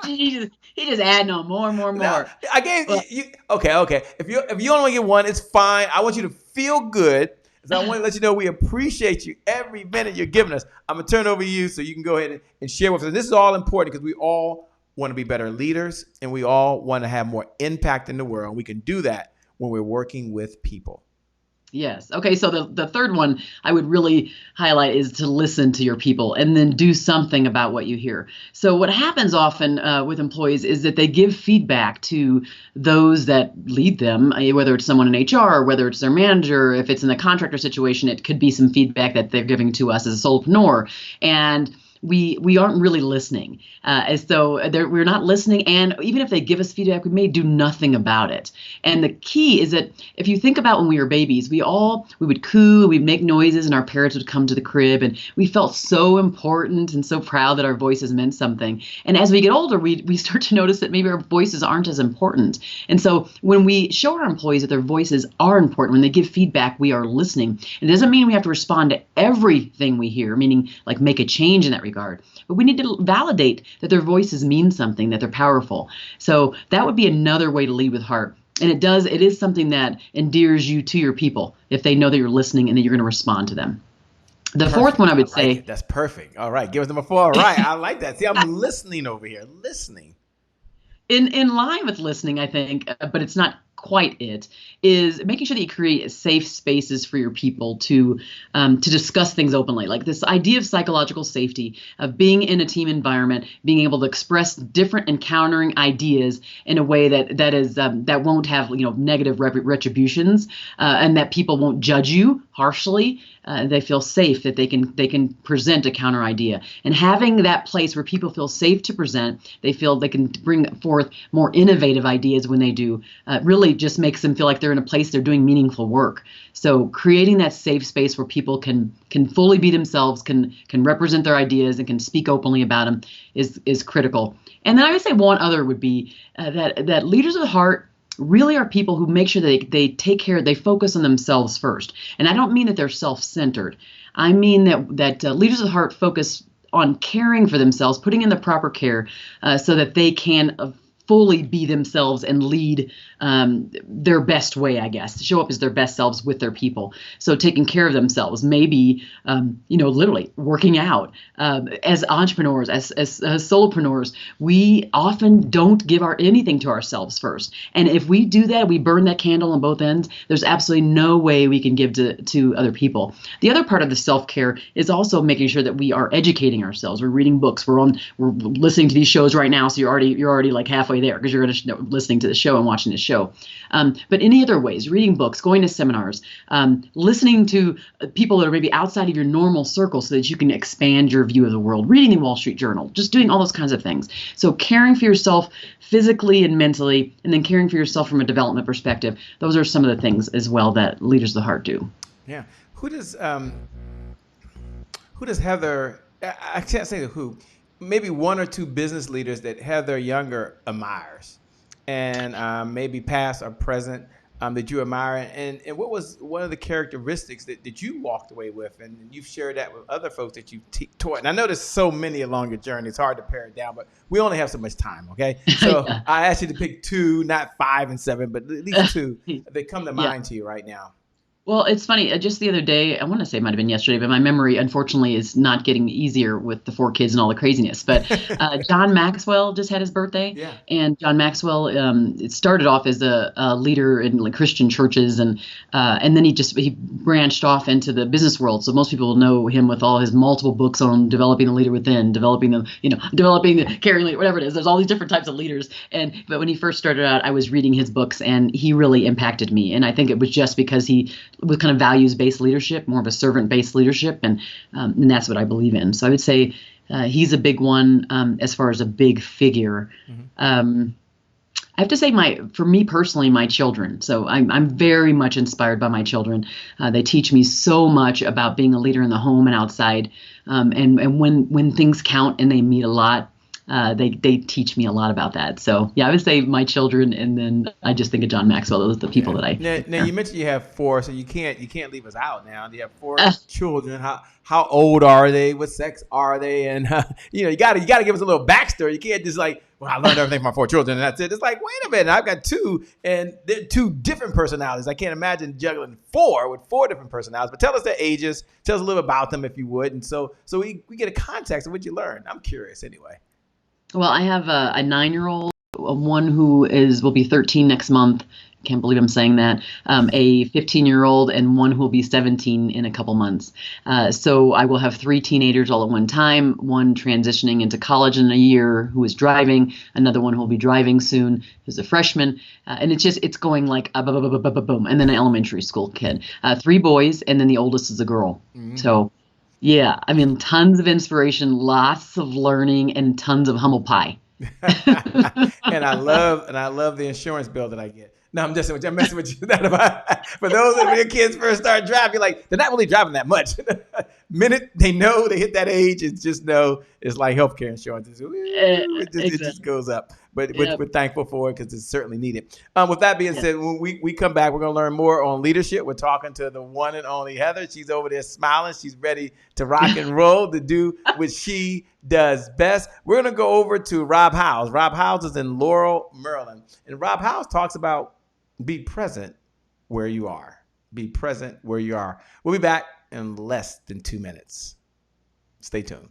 Speaker 2: he just adding on more and more and more.
Speaker 1: Now, I gave you, okay. If you only want to get 1, it's fine. I want you to feel good. So I want to let you know we appreciate you every minute you're giving us. I'm going to turn over to you so you can go ahead and share with us. This is all important because we all want to be better leaders, and we all want to have more impact in the world. We can do that when we're working with people.
Speaker 2: Yes. Okay. So the third one I would really highlight is to listen to your people and then do something about what you hear. So what happens often with employees is that they give feedback to those that lead them, whether it's someone in HR or whether it's their manager. If it's in the contractor situation, it could be some feedback that they're giving to us as a solopreneur. And we aren't really listening. As though we're not listening. And even if they give us feedback, we may do nothing about it. And the key is that if you think about when we were babies, we would coo, we'd make noises, and our parents would come to the crib, and we felt so important and so proud that our voices meant something. And as we get older, we start to notice that maybe our voices aren't as important. And so when we show our employees that their voices are important, when they give feedback, we are listening. It doesn't mean we have to respond to everything we hear, meaning like make a change in that regard. But we need to validate that their voices mean something, that they're powerful. So that would be another way to lead with heart. And it is something that endears you to your people if they know that you're listening and that you're going to respond to them. The fourth one I would say.
Speaker 1: That's perfect. All right. Give us number 4. All right. I like that. See, I'm listening over here. Listening.
Speaker 2: In line with listening, I think, but it's not quite it, is making sure that you create safe spaces for your people to discuss things openly. Like this idea of psychological safety, of being in a team environment, being able to express different encountering ideas in a way that won't have negative retributions, and that people won't judge you harshly. They feel safe that they can present a counter idea, and having that place where people feel safe to present, they feel they can bring forth more innovative ideas when they do, really just makes them feel like they're in a place they're doing meaningful work. So creating that safe space where people can fully be themselves, can represent their ideas, and can speak openly about them is critical. And then I would say one other would be that leaders of the heart really are people who make sure that they focus on themselves first. And I don't mean that they're self-centered. I mean that leaders of the heart focus on caring for themselves, putting in the proper care so that they can fully be themselves and lead their best way, I guess, show up as their best selves with their people. So taking care of themselves, maybe, literally working out. As entrepreneurs, as solopreneurs, we often don't give anything to ourselves first. And if we do that, we burn that candle on both ends, there's absolutely no way we can give to other people. The other part of the self-care is also making sure that we are educating ourselves. We're reading books. We're listening to these shows right now, so you're already like halfway there because you're listening to the show and watching the show. But any other ways, reading books, going to seminars, listening to people that are maybe outside of your normal circle so that you can expand your view of the world, reading the Wall Street Journal, just doing all those kinds of things. So caring for yourself physically and mentally, and then caring for yourself from a development perspective. Those are some of the things as well that Leaders of the Heart do.
Speaker 1: Yeah. Who does Heather, I can't say who, maybe one or two business leaders that Heather Younger admires, and maybe past or present, that you admire, and what was one of the characteristics that you walked away with, and you've shared that with other folks that you've taught. And I know there's so many along your journey, it's hard to pare it down, but we only have so much time, okay? So yeah. I asked you to pick two, not 5 and 7, but at least two that come to mind to you right now.
Speaker 2: Well, it's funny. Just the other day, I want to say it might have been yesterday, but my memory, unfortunately, is not getting easier with the 4 kids and all the craziness. But John Maxwell just had his birthday. Yeah. And John Maxwell, it started off as a leader in like Christian churches, and then he branched off into the business world. So most people know him with all his multiple books on developing the leader within, developing the caring leader, whatever it is. There's all these different types of leaders. But when he first started out, I was reading his books, and he really impacted me. And I think it was just because he with kind of values-based leadership, more of a servant-based leadership, and that's what I believe in. So I would say he's a big one as far as a big figure. Mm-hmm. I have to say, for me personally, my children. So I'm very much inspired by my children. They teach me so much about being a leader in the home and outside, and when things count and they mean a lot. They teach me a lot about that. So yeah, I would say my children, and then I just think of John Maxwell. Those are the people that I.
Speaker 1: Now you mentioned you have 4, so you can't leave us out now. You have 4 children. How old are they? What sex are they? And you gotta give us a little backstory. You can't just like, well, I learned everything from my 4 children and that's it. It's like, wait a minute, I've got 2, and they're 2 different personalities. I can't imagine juggling 4 with 4 different personalities. But tell us their ages. Tell us a little about them if you would, and so we get a context of what you learned. I'm curious anyway.
Speaker 2: Well, I have a 9-year-old, one who will be 13 next month. Can't believe I'm saying that. A 15-year-old, and one who will be 17 in a couple months. So I will have 3 teenagers all at one time. One transitioning into college in a year, who is driving. Another one who will be driving soon, who's a freshman. And it's going like boom, and then an elementary school kid. 3 boys, and then the oldest is a girl. Mm-hmm. So. Yeah, I mean, tons of inspiration, lots of learning, and tons of humble pie.
Speaker 1: and I love the insurance bill that I get. No, I'm messing with you. For those when your kids first start driving, you're like, they're not really driving that much. Minute they know they hit that age, it's just it's like healthcare insurance. It just goes up. But we're thankful for it because it's certainly needed. With that being said, when we come back, we're going to learn more on leadership. We're talking to the one and only Heather. She's over there smiling. She's ready to rock and roll, to do what she does best. We're going to go over to Rob Howes. Rob Howes is in Laurel, Maryland. And Rob Howes talks about be present where you are. Be present where you are. We'll be back in less than 2 minutes. Stay tuned.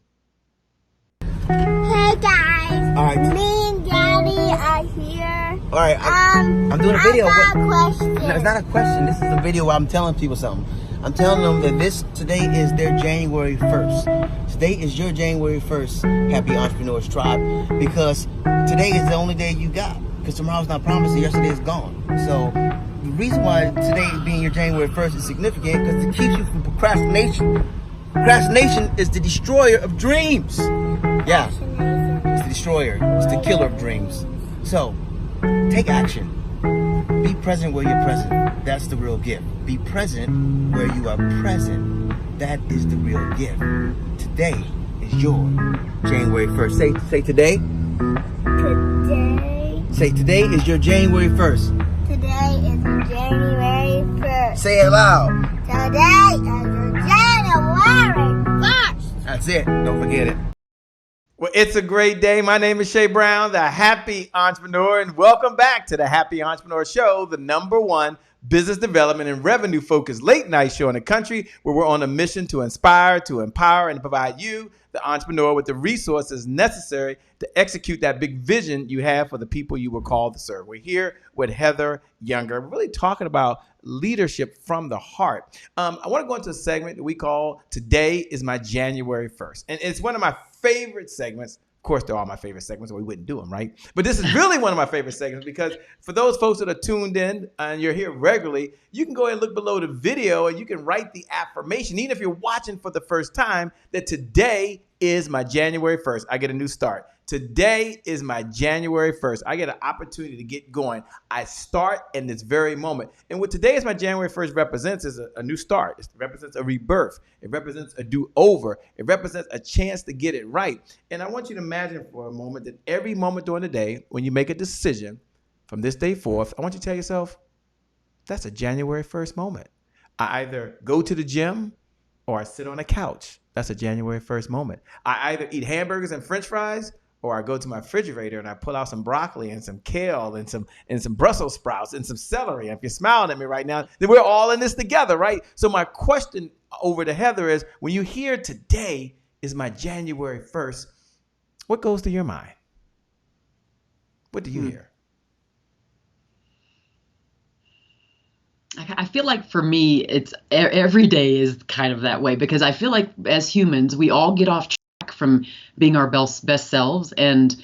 Speaker 8: Hey guys,
Speaker 9: all right.
Speaker 8: Me and Daddy are here.
Speaker 9: All right, I'm doing a video.
Speaker 8: I got a question.
Speaker 9: No, it's not a question. This is a video where I'm telling people something. I'm telling them that today is their January 1st. Today is your January 1st Happy Entrepreneurs Tribe, because today is the only day you got. Because tomorrow's not promised and yesterday is gone. So the reason why today being your January 1st is significant because it keeps you from procrastination. Procrastination is the destroyer of dreams. Yeah, it's the destroyer. It's the killer of dreams. So take action. Be present where you're present. That's the real gift. Be present where you are present. That is the real gift. Today is your January 1st. Say today.
Speaker 8: Today.
Speaker 9: Say today is your January 1st.
Speaker 8: Today is January 1st.
Speaker 9: Say it loud.
Speaker 8: Today is January 1st.
Speaker 9: That's it. Don't forget it.
Speaker 1: Well, it's a great day. My name is Shay Brown, the Happy Entrepreneur, and welcome back to the Happy Entrepreneur Show, the #1 business development and revenue focused late night show in the country, where we're on a mission to inspire, to empower, and provide you, the entrepreneur, with the resources necessary to execute that big vision you have for the people you were called to serve. We're here with Heather Younger, really talking about leadership from the heart. I want to go into a segment that we call Today is My January 1st. And it's one of my favorite segments. Of course, they're all my favorite segments, or we wouldn't do them, right? But this is really one of my favorite segments because for those folks that are tuned in and you're here regularly, you can go ahead and look below the video and you can write the affirmation, even if you're watching for the first time, that today is my January 1st. I get a new start. Today is my January 1st. I get an opportunity to get going. I start in this very moment. And what today is my January 1st represents is a new start. It represents a rebirth. It represents a do-over. It represents a chance to get it right. And I want you to imagine for a moment that every moment during the day, when you make a decision from this day forth, I want you to tell yourself, that's a January 1st moment. I either go to the gym or I sit on a couch. That's a January 1st moment. I either eat hamburgers and French fries, or I go to my refrigerator and I pull out some broccoli and some kale and some Brussels sprouts and some celery. And if you're smiling at me right now, then we're all in this together, right? So my question over to Heather is, when you hear today is my January 1st, what goes through your mind? What do you hear?
Speaker 2: I feel like for me, it's every day is kind of that way, because I feel like as humans, we all get off track from being our best selves, and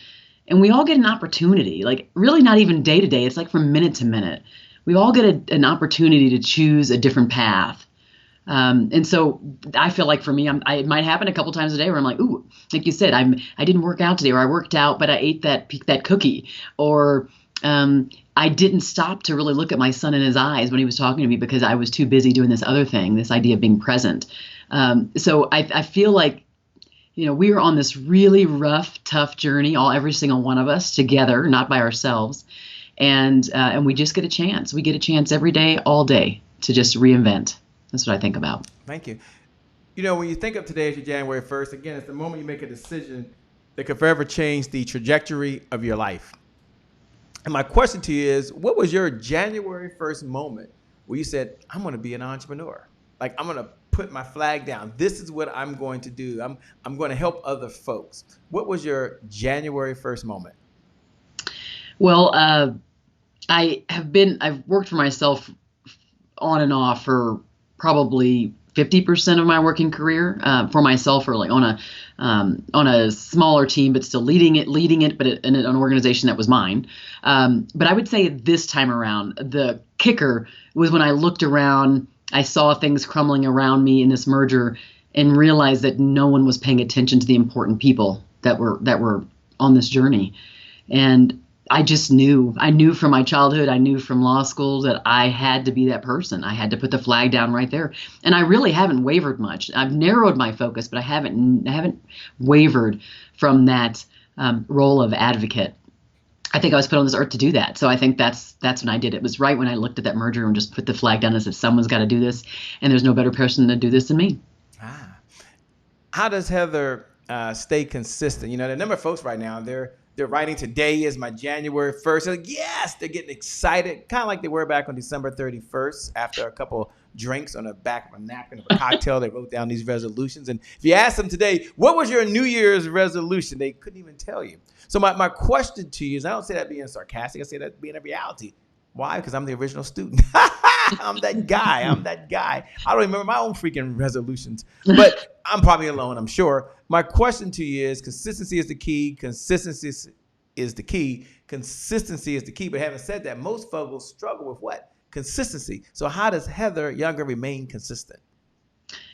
Speaker 2: we all get an opportunity, like really not even day to day. It's like from minute to minute. We all get an opportunity to choose a different path. And so I feel like for me, it might happen a couple times a day where I'm like, ooh, like you said, I didn't work out today, or I worked out, but I ate that cookie, or I didn't stop to really look at my son in his eyes when he was talking to me because I was too busy doing this other thing, this idea of being present. So I feel like, we are on this really rough, tough journey, every single one of us together, not by ourselves. And we just get a chance. We get a chance every day, all day, to just reinvent. That's what I think about.
Speaker 1: Thank you. When you think of today as your January 1st, again, it's the moment you make a decision that could forever change the trajectory of your life. And my question to you is, what was your January 1st moment where you said, I'm going to be an entrepreneur? Like, I'm going to put my flag down. This is what I'm going to do. I'm going to help other folks. What was your January 1st moment?
Speaker 2: Well, I've worked for myself on and off for probably 50% of my working career for myself, or like on a smaller team, but still leading it, but in an organization that was mine. But I would say this time around, the kicker was when I looked around, I saw things crumbling around me in this merger, and realized that no one was paying attention to the important people that were on this journey. And I just knew. I knew from my childhood, I knew from law school that I had to be that person. I had to put the flag down right there. And I really haven't wavered much. I've narrowed my focus, but I haven't wavered from that role of advocate. I think I was put on this earth to do that. So I think that's when I did it. It was right when I looked at that merger and just put the flag down and said, someone's got to do this, and there's no better person to do this than me.
Speaker 1: How does Heather stay consistent? There are a number of folks right now, they're writing today is my January 1st. They're like, yes, they're getting excited, kind of like they were back on December 31st after a couple drinks on the back of a napkin of a cocktail. They wrote down these resolutions. And if you ask them today, what was your New Year's resolution? They couldn't even tell you. So my question to you is, I don't say that being sarcastic. I say that being a reality. Why? Because I'm the original student. I'm that guy. I don't remember my own freaking resolutions, but I'm probably alone, I'm sure. My question to you is, consistency is the key. Consistency is the key. Consistency is the key. But having said that, most folks struggle with what? Consistency. So how does Heather Younger remain consistent?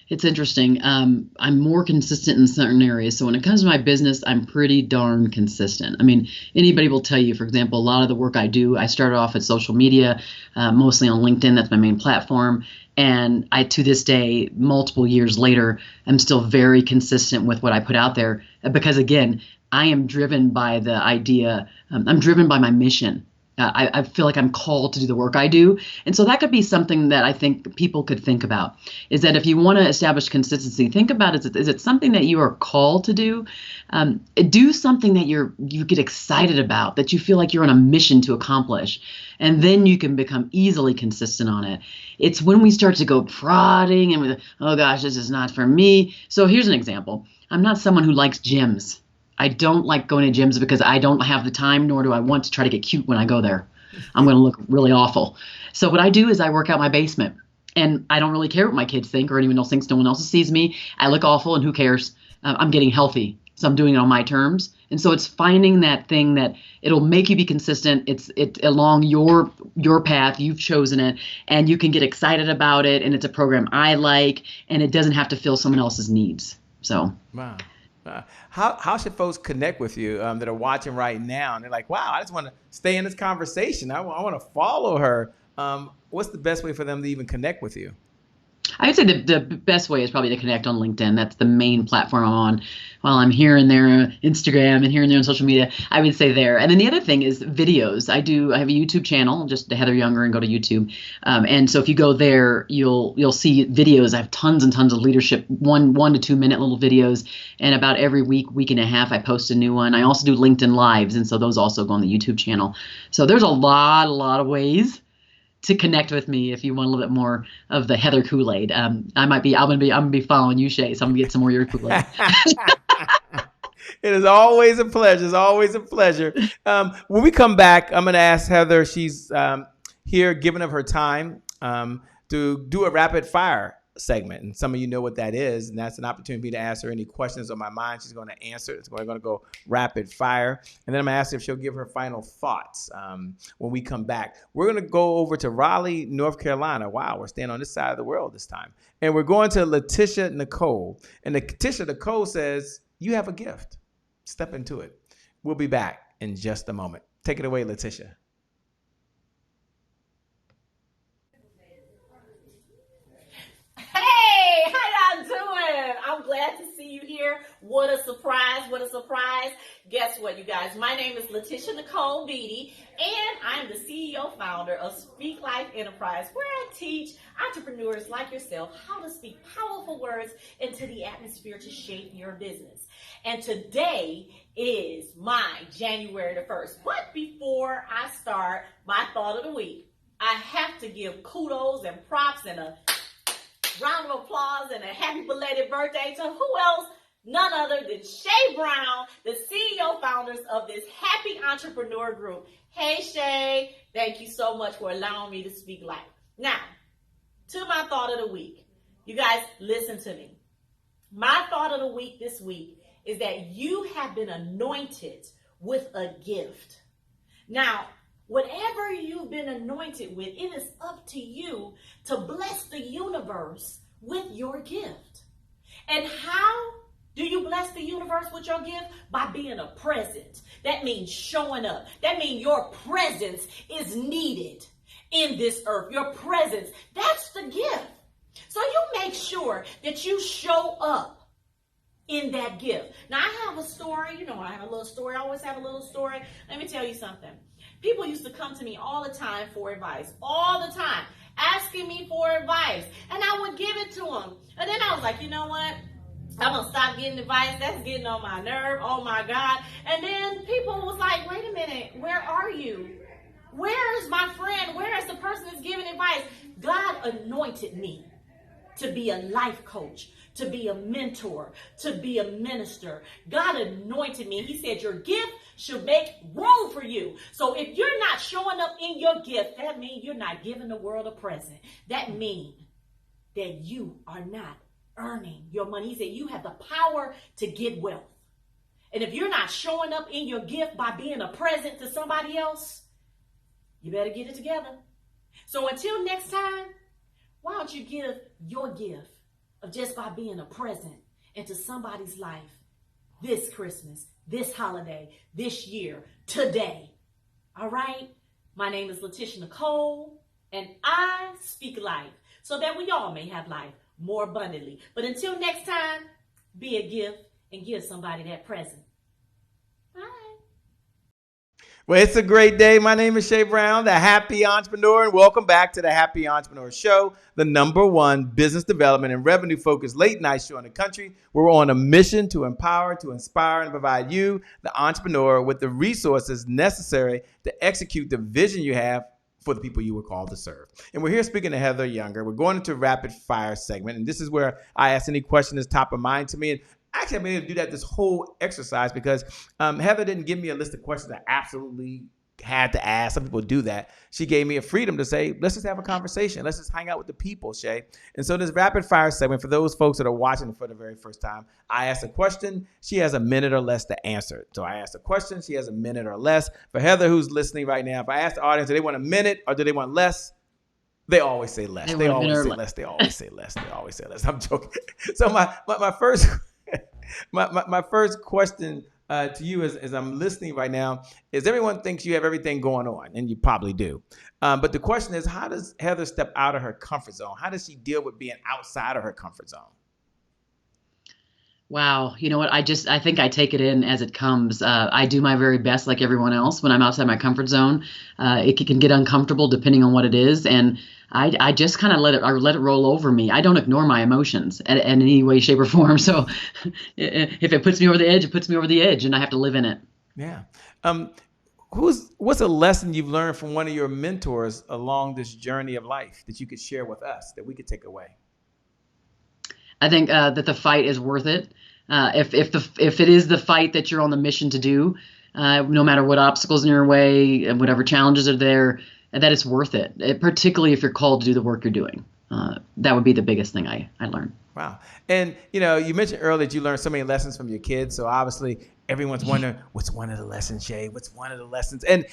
Speaker 2: It's interesting. I'm more consistent in certain areas. So when it comes to my business, I'm pretty darn consistent. I mean, anybody will tell you, for example, a lot of the work I do, I started off at social media, mostly on LinkedIn. That's my main platform. And to this day, multiple years later, I'm still very consistent with what I put out there. Because again, I am driven by the idea, I'm driven by my mission. I feel like I'm called to do the work I do. And so that could be something that I think people could think about, is that if you want to establish consistency, think about, is it something that you are called to do? Do something that you get excited about, that you feel like you're on a mission to accomplish. And then you can become easily consistent on it. It's when we start to go prodding and oh gosh, this is not for me. So here's an example. I'm not someone who likes gyms. I don't like going to gyms because I don't have the time, nor do I want to try to get cute when I go there. I'm going to look really awful. So what I do is I work out my basement, and I don't really care what my kids think or anyone else thinks. No one else sees me. I look awful, and who cares? I'm getting healthy, so I'm doing it on my terms. And so it's finding that thing that it'll make you be consistent. It's along your path. You've chosen it, and you can get excited about it. And it's a program I like, and it doesn't have to fill someone else's needs. So.
Speaker 1: Wow. How should folks connect with you that are watching right now and they're like, wow, I just want to stay in this conversation. I want to follow her. What's the best way for them to even connect with you?
Speaker 2: I would say the best way is probably to connect on LinkedIn. That's the main platform I'm on. While I'm here and there, Instagram and here and there on social media, I would say there. And then the other thing is videos. I have a YouTube channel, just Heather Younger, and go to YouTube. And so if you go there, you'll see videos. I have tons and tons of leadership, 1 to 2 minute little videos. And about every week and a half, I post a new one. I also do LinkedIn Lives, and so those also go on the YouTube channel. So there's a lot of ways to connect with me if you want a little bit more of the Heather Kool-Aid. I'm gonna be following you, Shay, so I'm gonna get some more of your Kool-Aid.
Speaker 1: It is always a pleasure. It's always a pleasure. When we come back, I'm gonna ask Heather. She's here giving of her time to do a rapid fire segment, and some of you know what that is, and that's an opportunity to ask her any questions on my mind. She's going to answer. It's going to go rapid fire, and then I'm going to ask her if she'll give her final thoughts when we come back. We're going to go over to Raleigh, North Carolina. Wow, we're staying on this side of the world this time, and we're going to Letitia Nicole. And Letitia Nicole says, "You have a gift. Step into it." We'll be back in just a moment. Take it away, Letitia.
Speaker 10: Hey, how y'all doing? I'm glad to see you here. What a surprise, what a surprise. Guess what, you guys? My name is Letitia Nicole Beatty, and I'm the CEO founder of Speak Life Enterprise, where I teach entrepreneurs like yourself how to speak powerful words into the atmosphere to shape your business. And today is my January the 1st. But before I start my thought of the week, I have to give kudos and props and a round of applause and a happy belated birthday to who else? None other than Shay Brown, the CEO founders of this Happy Entrepreneur Group. Hey, Shay, thank you so much for allowing me to speak life. Now, to my thought of the week. You guys, listen to me. My thought of the week this week is that you have been anointed with a gift. Now, whatever you've been anointed with, it is up to you to bless the universe with your gift. And how do you bless the universe with your gift? By being a present. That means showing up. That means your presence is needed in this earth. Your presence, that's the gift. So you make sure that you show up in that gift. Now, I have a story. You know, I have a little story. I always have a little story. Let me tell you something. People used to come to me all the time for advice, all the time, asking me for advice, and I would give it to them. And then I was like, you know what? I'm going to stop getting advice. That's getting on my nerve. Oh, my God. And then people was like, wait a minute. Where are you? Where is my friend? Where is the person that's giving advice? God anointed me to be a life coach, to be a mentor, to be a minister. God anointed me. He said your gift should make room for you. So if you're not showing up in your gift, that means you're not giving the world a present. That means that you are not earning your money. He said you have the power to get wealth. And if you're not showing up in your gift by being a present to somebody else, you better get it together. So until next time, why don't you give your gift of just by being a present into somebody's life this Christmas, this holiday, this year, today. All right? My name is Letitia Nicole, and I speak life so that we all may have life more abundantly. But until next time, be a gift and give somebody that present. Bye.
Speaker 1: Well, it's a great day. My name is Shay Brown, the Happy Entrepreneur, and welcome back to the Happy Entrepreneur Show, the #1 business development and revenue-focused late-night show in the country. We're on a mission to empower, to inspire, and provide you, the entrepreneur, with the resources necessary to execute the vision you have for the people you were called to serve. And we're here speaking to Heather Younger. We're going into a rapid fire segment, and this is where I ask any question that's top of mind to me. And actually, I've been able to do that this whole exercise because Heather didn't give me a list of questions I absolutely had to ask. Some people do that. She gave me a freedom to say, let's just have a conversation. Let's just hang out with the people, Shay. And so this rapid fire segment, for those folks that are watching for the very first time, I ask a question. She has a minute or less to answer it. So I ask a question. She has a minute or less. For Heather, who's listening right now, if I ask the audience, do they want a minute or do they want less? They always say less. They always say less. They always say less. They always say less. I'm joking. So my first my first question to you as I'm listening right now is, everyone thinks you have everything going on, and you probably do. But the question is, how does Heather step out of her comfort zone? How does she deal with being outside of her comfort zone?
Speaker 2: Wow. You know what? I think I take it in as it comes. I do my very best, like everyone else, when I'm outside my comfort zone. It can get uncomfortable depending on what it is. And I just kind of let it roll over me. I don't ignore my emotions in any way, shape, or form. So if it puts me over the edge, it puts me over the edge, and I have to live in it.
Speaker 1: Yeah. What's a lesson you've learned from one of your mentors along this journey of life that you could share with us, that we could take away?
Speaker 2: I think that the fight is worth it. If it is the fight that you're on the mission to do, no matter what obstacles in your way and whatever challenges are there, that it's worth it. Particularly if you're called to do the work you're doing. That would be the biggest thing I learned.
Speaker 1: Wow. And, you mentioned earlier that you learned so many lessons from your kids. So obviously everyone's wondering, what's one of the lessons, Shay? What's one of the lessons? And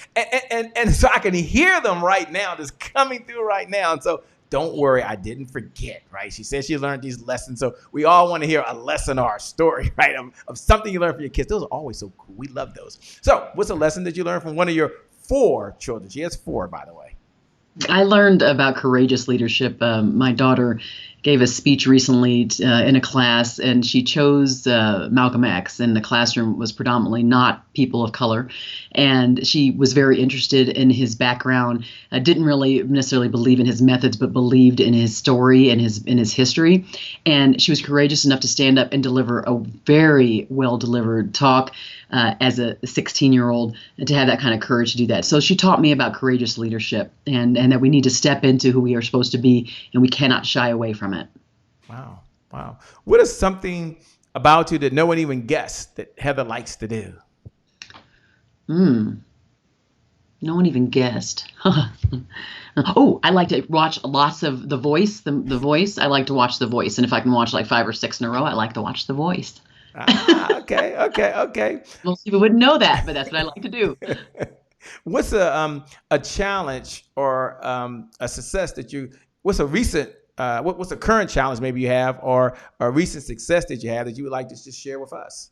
Speaker 1: so I can hear them right now, just coming through right now. And so don't worry, I didn't forget, right? She said she learned these lessons. So we all want to hear a lesson or a story, right, of something you learned from your kids. Those are always so cool. We love those. So what's a lesson that you learned from one of your 4 children? She has 4, by the way.
Speaker 2: I learned about courageous leadership. My daughter gave a speech recently in a class, and she chose Malcolm X, and the classroom was predominantly not people of color. And she was very interested in his background, didn't really necessarily believe in his methods, but believed in his story and his history. And she was courageous enough to stand up and deliver a very well-delivered talk as a 16-year-old, to have that kind of courage to do that. So she taught me about courageous leadership, and that we need to step into who we are supposed to be, and we cannot shy away from it.
Speaker 1: Wow. What is something about you that no one even guessed that Heather likes to do?
Speaker 2: No one even guessed. Oh, I like to watch lots of The Voice. The Voice. I like to watch The Voice, and if I can watch like 5 or 6 in a row, I like to watch The Voice. Okay. Most people wouldn't know that, but that's what I like to do.
Speaker 1: What's a challenge or a success that what's a recent, what's a current challenge maybe you have, or a recent success that you have that you would like to just share with us?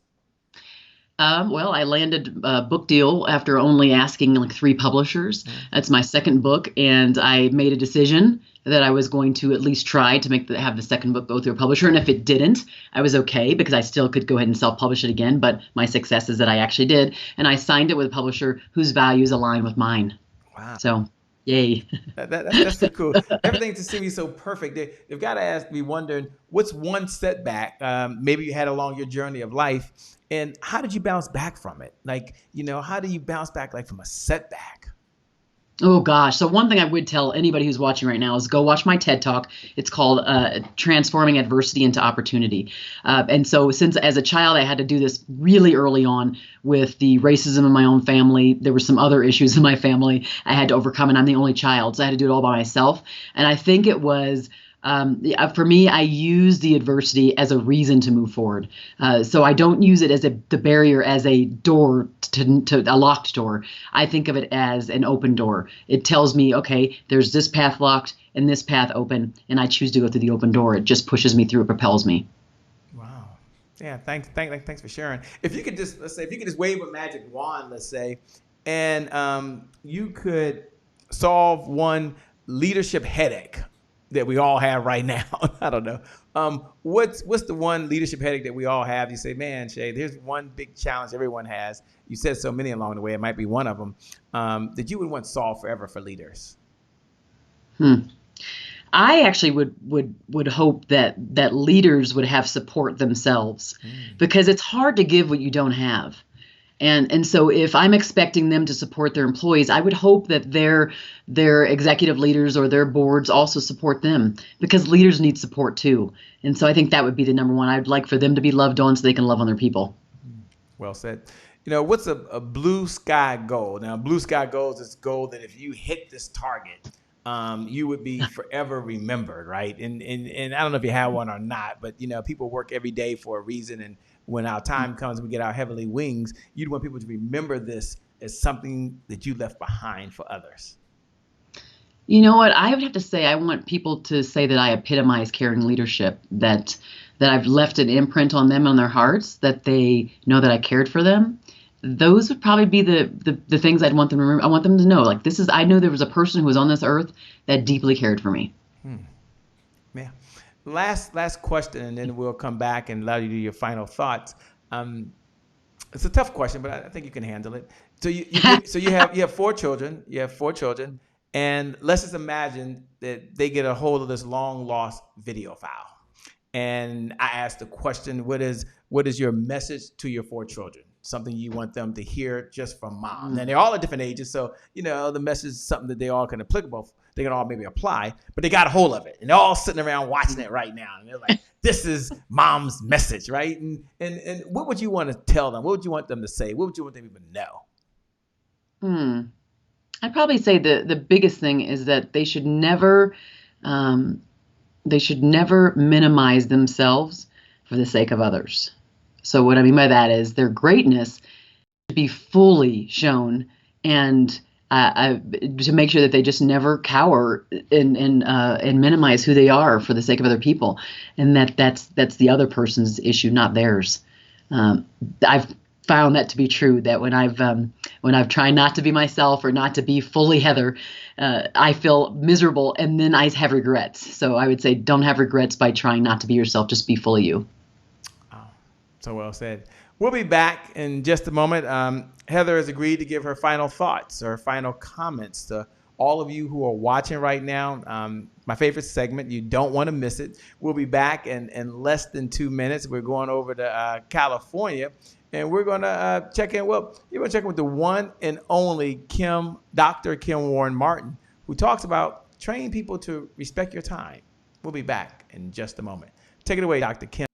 Speaker 2: Well, I landed a book deal after only asking like 3 publishers. That's my second book, and I made a decision that I was going to at least try to have the second book go through a publisher. And if it didn't, I was okay, because I still could go ahead and self-publish it again. But my success is that I actually did, and I signed it with a publisher whose values align with mine.
Speaker 1: Wow.
Speaker 2: So, yay.
Speaker 1: That's so cool. Everything just seems so perfect. They've got to be wondering, what's one setback maybe you had along your journey of life, and how did you bounce back from it? Like, how do you bounce back like from a setback?
Speaker 2: Oh, gosh. So one thing I would tell anybody who's watching right now is go watch my TED Talk. It's called Transforming Adversity into Opportunity. And so since as a child, I had to do this really early on with the racism in my own family. There were some other issues in my family I had to overcome, and I'm the only child, so I had to do it all by myself. And I think it was for me, I use the adversity as a reason to move forward. So I don't use it as the barrier as a door to a locked door. I think of it as an open door. It tells me, okay, there's this path locked and this path open, and I choose to go through the open door. It just pushes me through, it propels me.
Speaker 1: Wow. Yeah. Thanks for sharing. If you could just wave a magic wand, let's say, and you could solve one leadership headache that we all have right now. I don't know. What's the one leadership headache that we all have? You say, man, Shay, there's one big challenge everyone has. You said so many along the way. It might be one of them that you would want solved forever for leaders.
Speaker 2: I actually would hope that leaders would have support themselves, because it's hard to give what you don't have. And so if I'm expecting them to support their employees, I would hope that their executive leaders or their boards also support them, because leaders need support too. And so I think that would be the number one. I'd like for them to be loved on so they can love on their people.
Speaker 1: Well said. You know, what's a blue sky goal? Now, blue sky goal is this goal that if you hit this target, you would be forever remembered, right? And I don't know if you have one or not, but, you know, people work every day for a reason. And when our time comes and we get our heavenly wings, you'd want people to remember this as something that you left behind for others.
Speaker 2: You know what? I would have to say I want people to say that I epitomize caring leadership, that I've left an imprint on them, on their hearts, that they know that I cared for them. Those would probably be the things I'd want them to remember. I want them to know, like, I know there was a person who was on this earth that deeply cared for me.
Speaker 1: Yeah. Last question, and then we'll come back and allow you to do your final thoughts. It's a tough question, but I think you can handle it. So you have 4 children. You have 4 children, and let's just imagine that they get a hold of this long lost video file. And I asked the question, what is your message to your 4 children? Something you want them to hear just from mom. Now, they're all at different ages, so, you know, the message is something that they all can applicable. They can all maybe apply, but they got a hold of it. And they're all sitting around watching it right now. And they're like, this is mom's message, right? And what would you want to tell them? What would you want them to say? What would you want them to even know?
Speaker 2: I'd probably say the biggest thing is that they should never minimize themselves for the sake of others. So what I mean by that is their greatness should be fully shown, and to make sure that they just never cower and minimize who they are for the sake of other people, and that's the other person's issue, not theirs. I've found that to be true. That when I've tried not to be myself or not to be fully Heather, I feel miserable, and then I have regrets. So I would say, don't have regrets by trying not to be yourself. Just be fully you.
Speaker 1: So well said. We'll be back in just a moment. Heather has agreed to give her final thoughts or final comments to all of you who are watching right now. My favorite segment. You don't want to miss it. We'll be back in less than 2 minutes. We're going over to California, and we're going to check in. Well, you're going to check in with the one and only Dr. Kim Warren Martin, who talks about training people to respect your time. We'll be back in just a moment. Take it away, Dr. Kim.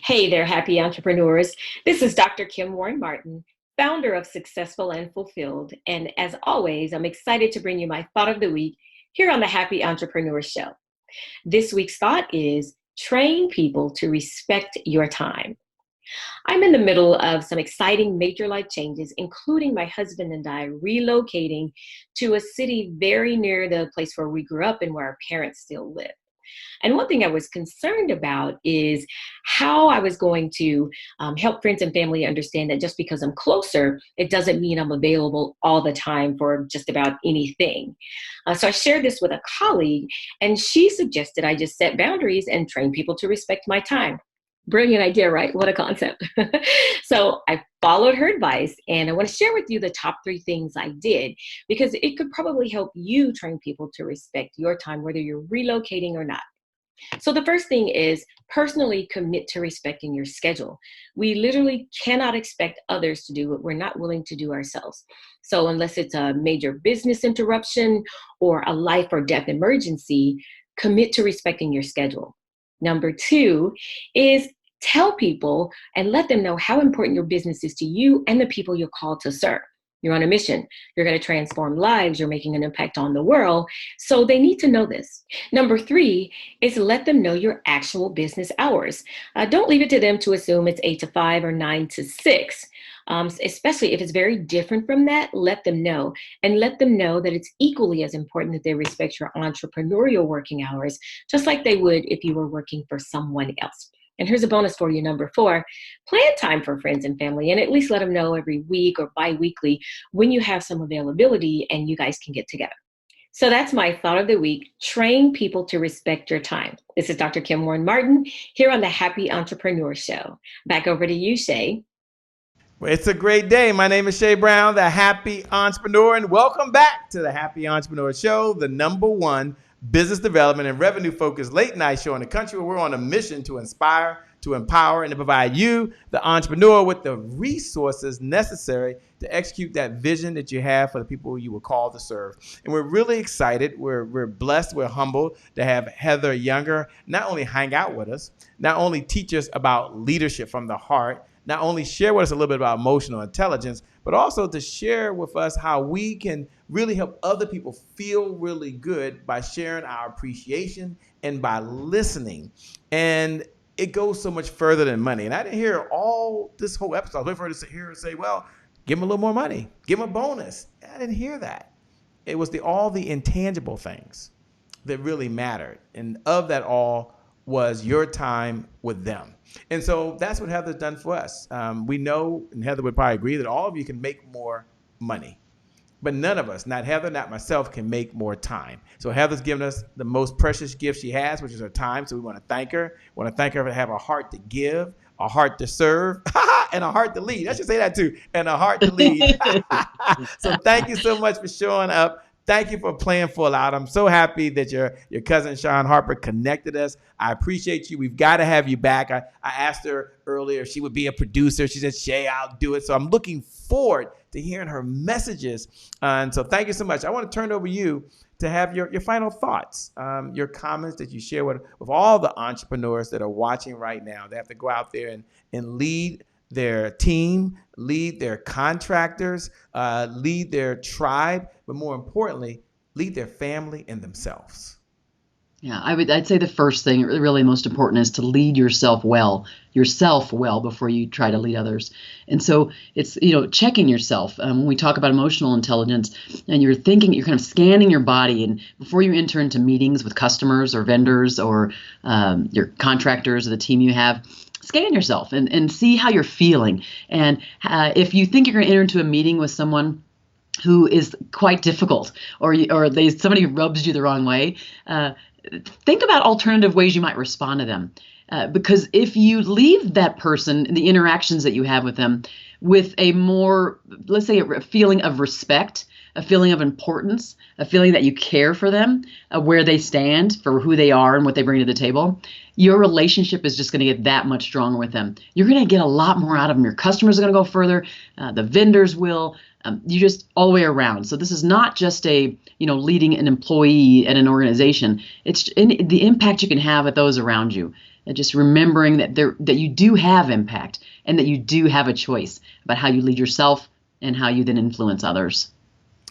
Speaker 11: Hey there, happy entrepreneurs. This is Dr. Kim Warren Martin, founder of Successful and Fulfilled. And as always, I'm excited to bring you my thought of the week here on the Happy Entrepreneur Show. This week's thought is train people to respect your time. I'm in the middle of some exciting major life changes, including my husband and I relocating to a city very near the place where we grew up and where our parents still live. And one thing I was concerned about is how I was going to help friends and family understand that just because I'm closer, it doesn't mean I'm available all the time for just about anything. So I shared this with a colleague, and she suggested I just set boundaries and train people to respect my time. Brilliant idea, right? What a concept. So I followed her advice, and I want to share with you the top 3 things I did, because it could probably help you train people to respect your time, whether you're relocating or not. So the first thing is personally commit to respecting your schedule. We literally cannot expect others to do what we're not willing to do ourselves. So unless it's a major business interruption or a life or death emergency, commit to respecting your schedule. Number 2 is tell people and let them know how important your business is to you and the people you're called to serve. You're on a mission. You're going to transform lives. You're making an impact on the world. So they need to know this. Number 3 is let them know your actual business hours. Don't leave it to them to assume it's 8 to 5 or 9 to 6. Especially if it's very different from that, let them know. And let them know that it's equally as important that they respect your entrepreneurial working hours, just like they would if you were working for someone else. And here's a bonus for you, number 4, plan time for friends and family, and at least let them know every week or bi-weekly when you have some availability and you guys can get together. So that's my thought of the week. Train people to respect your time. This is Dr. Kim Warren Martin here on the Happy Entrepreneur Show. Back over to you, Shay.
Speaker 1: Well, it's a great day. My name is Shay Brown, the Happy Entrepreneur, and welcome back to the Happy Entrepreneur Show, the #1 business development and revenue-focused late-night show in the country, where we're on a mission to inspire, to empower, and to provide you, the entrepreneur, with the resources necessary to execute that vision that you have for the people you were called to serve. And we're really excited. We're blessed. We're humbled to have Heather Younger not only hang out with us, not only teach us about leadership from the heart, not only share with us a little bit about emotional intelligence, but also to share with us how we can really help other people feel really good by sharing our appreciation and by listening. And it goes so much further than money. And I didn't hear all this whole episode. I was waiting for her to sit here and say, well, give them a little more money, give them a bonus. I didn't hear that. It was all the intangible things that really mattered. And of that all was your time with them. And so that's what Heather's done for us. We know, and Heather would probably agree, that all of you can make more money. But none of us, not Heather, not myself, can make more time. So Heather's given us the most precious gift she has, which is her time. So we want to thank her. We want to thank her for having a heart to give, a heart to serve, and a heart to lead. I should say that too, and a heart to lead. So thank you so much for showing up. Thank you for playing full out. I'm so happy that your cousin Sean Harper connected us. I appreciate you. We've got to have you back. I asked her earlier if she would be a producer. She said, Shay, I'll do it. So I'm looking forward to hearing her messages. And so thank you so much. I want to turn it over to you to have your final thoughts, your comments that you share with all the entrepreneurs that are watching right now. They have to go out there and lead their team, lead their contractors, lead their tribe, but more importantly, lead their family and themselves.
Speaker 2: Yeah, I'd say the first thing, really most important, is to lead yourself well before you try to lead others. And so it's, checking yourself. When we talk about emotional intelligence and you're thinking, you're kind of scanning your body, and before you enter into meetings with customers or vendors or your contractors or the team you have, scan yourself and see how you're feeling. And if you think you're going to enter into a meeting with someone who is quite difficult, or somebody who rubs you the wrong way, think about alternative ways you might respond to them. Because if you leave that person, the interactions that you have with them, with a more, let's say, a feeling of respect, a feeling of importance, a feeling that you care for them, where they stand, for who they are and what they bring to the table, your relationship is just going to get that much stronger with them. You're going to get a lot more out of them. Your customers are going to go further. The vendors will. You just all the way around. So this is not just leading an employee at an organization. It's the impact you can have at those around you. And just remembering that you do have impact and that you do have a choice about how you lead yourself and how you then influence others.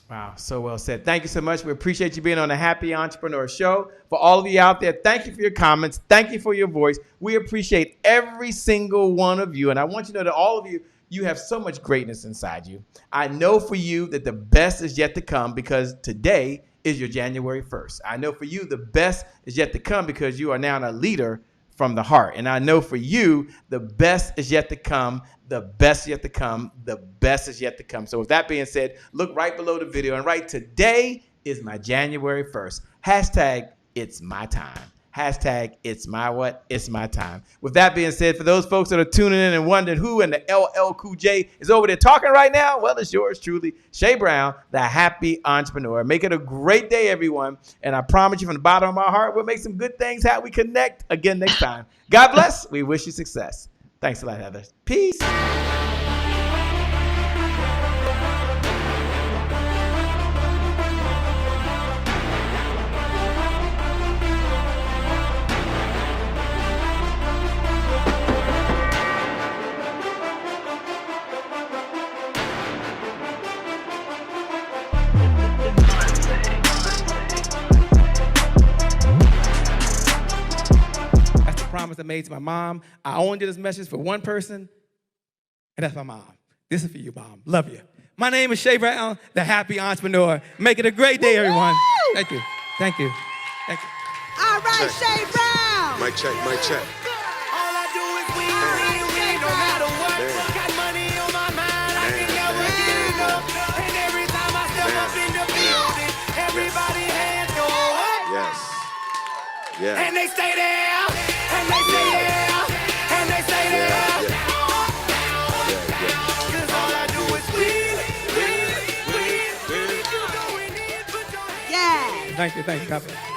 Speaker 1: Wow, so well said. Thank you so much. We appreciate you being on the Happy Entrepreneur Show. For all of you out there, thank you for your comments. Thank you for your voice. We appreciate every single one of you. And I want you to know that all of you have so much greatness inside you. I know for you that the best is yet to come, because today is your January 1st. I know for you the best is yet to come because you are now a leader from the heart. And I know for you, the best is yet to come, the best is yet to come, the best is yet to come. So with that being said, look right below the video and write, today is my January 1st. Hashtag, it's my time. Hashtag, it's my what? It's my time. With that being said, for those folks that are tuning in and wondering who in the LL Cool J is over there talking right now, well, it's yours truly, Shay Brown, the Happy Entrepreneur. Make it a great day, everyone. And I promise you from the bottom of my heart, we'll make some good things happen. We connect again next time. God bless. We wish you success. Thanks a lot, Heather. Peace.
Speaker 3: Promise I made to my mom. I only did this message for one person, and that's my mom. This is for you, Mom. Love you. My name is Shay Brown, the Happy Entrepreneur. Make it a great day, everyone. Thank you. Thank you. Thank you.
Speaker 4: All right, Shay Brown.
Speaker 5: Mic check, mic check.
Speaker 4: All I do is win, no matter what. Got money on my mind, I can never get enough. And every time I step up in the building, everybody
Speaker 5: Yeah.
Speaker 4: And they stay there, and they stay there, and they stay there. Cause all I do is win.
Speaker 3: Thank you, God bless.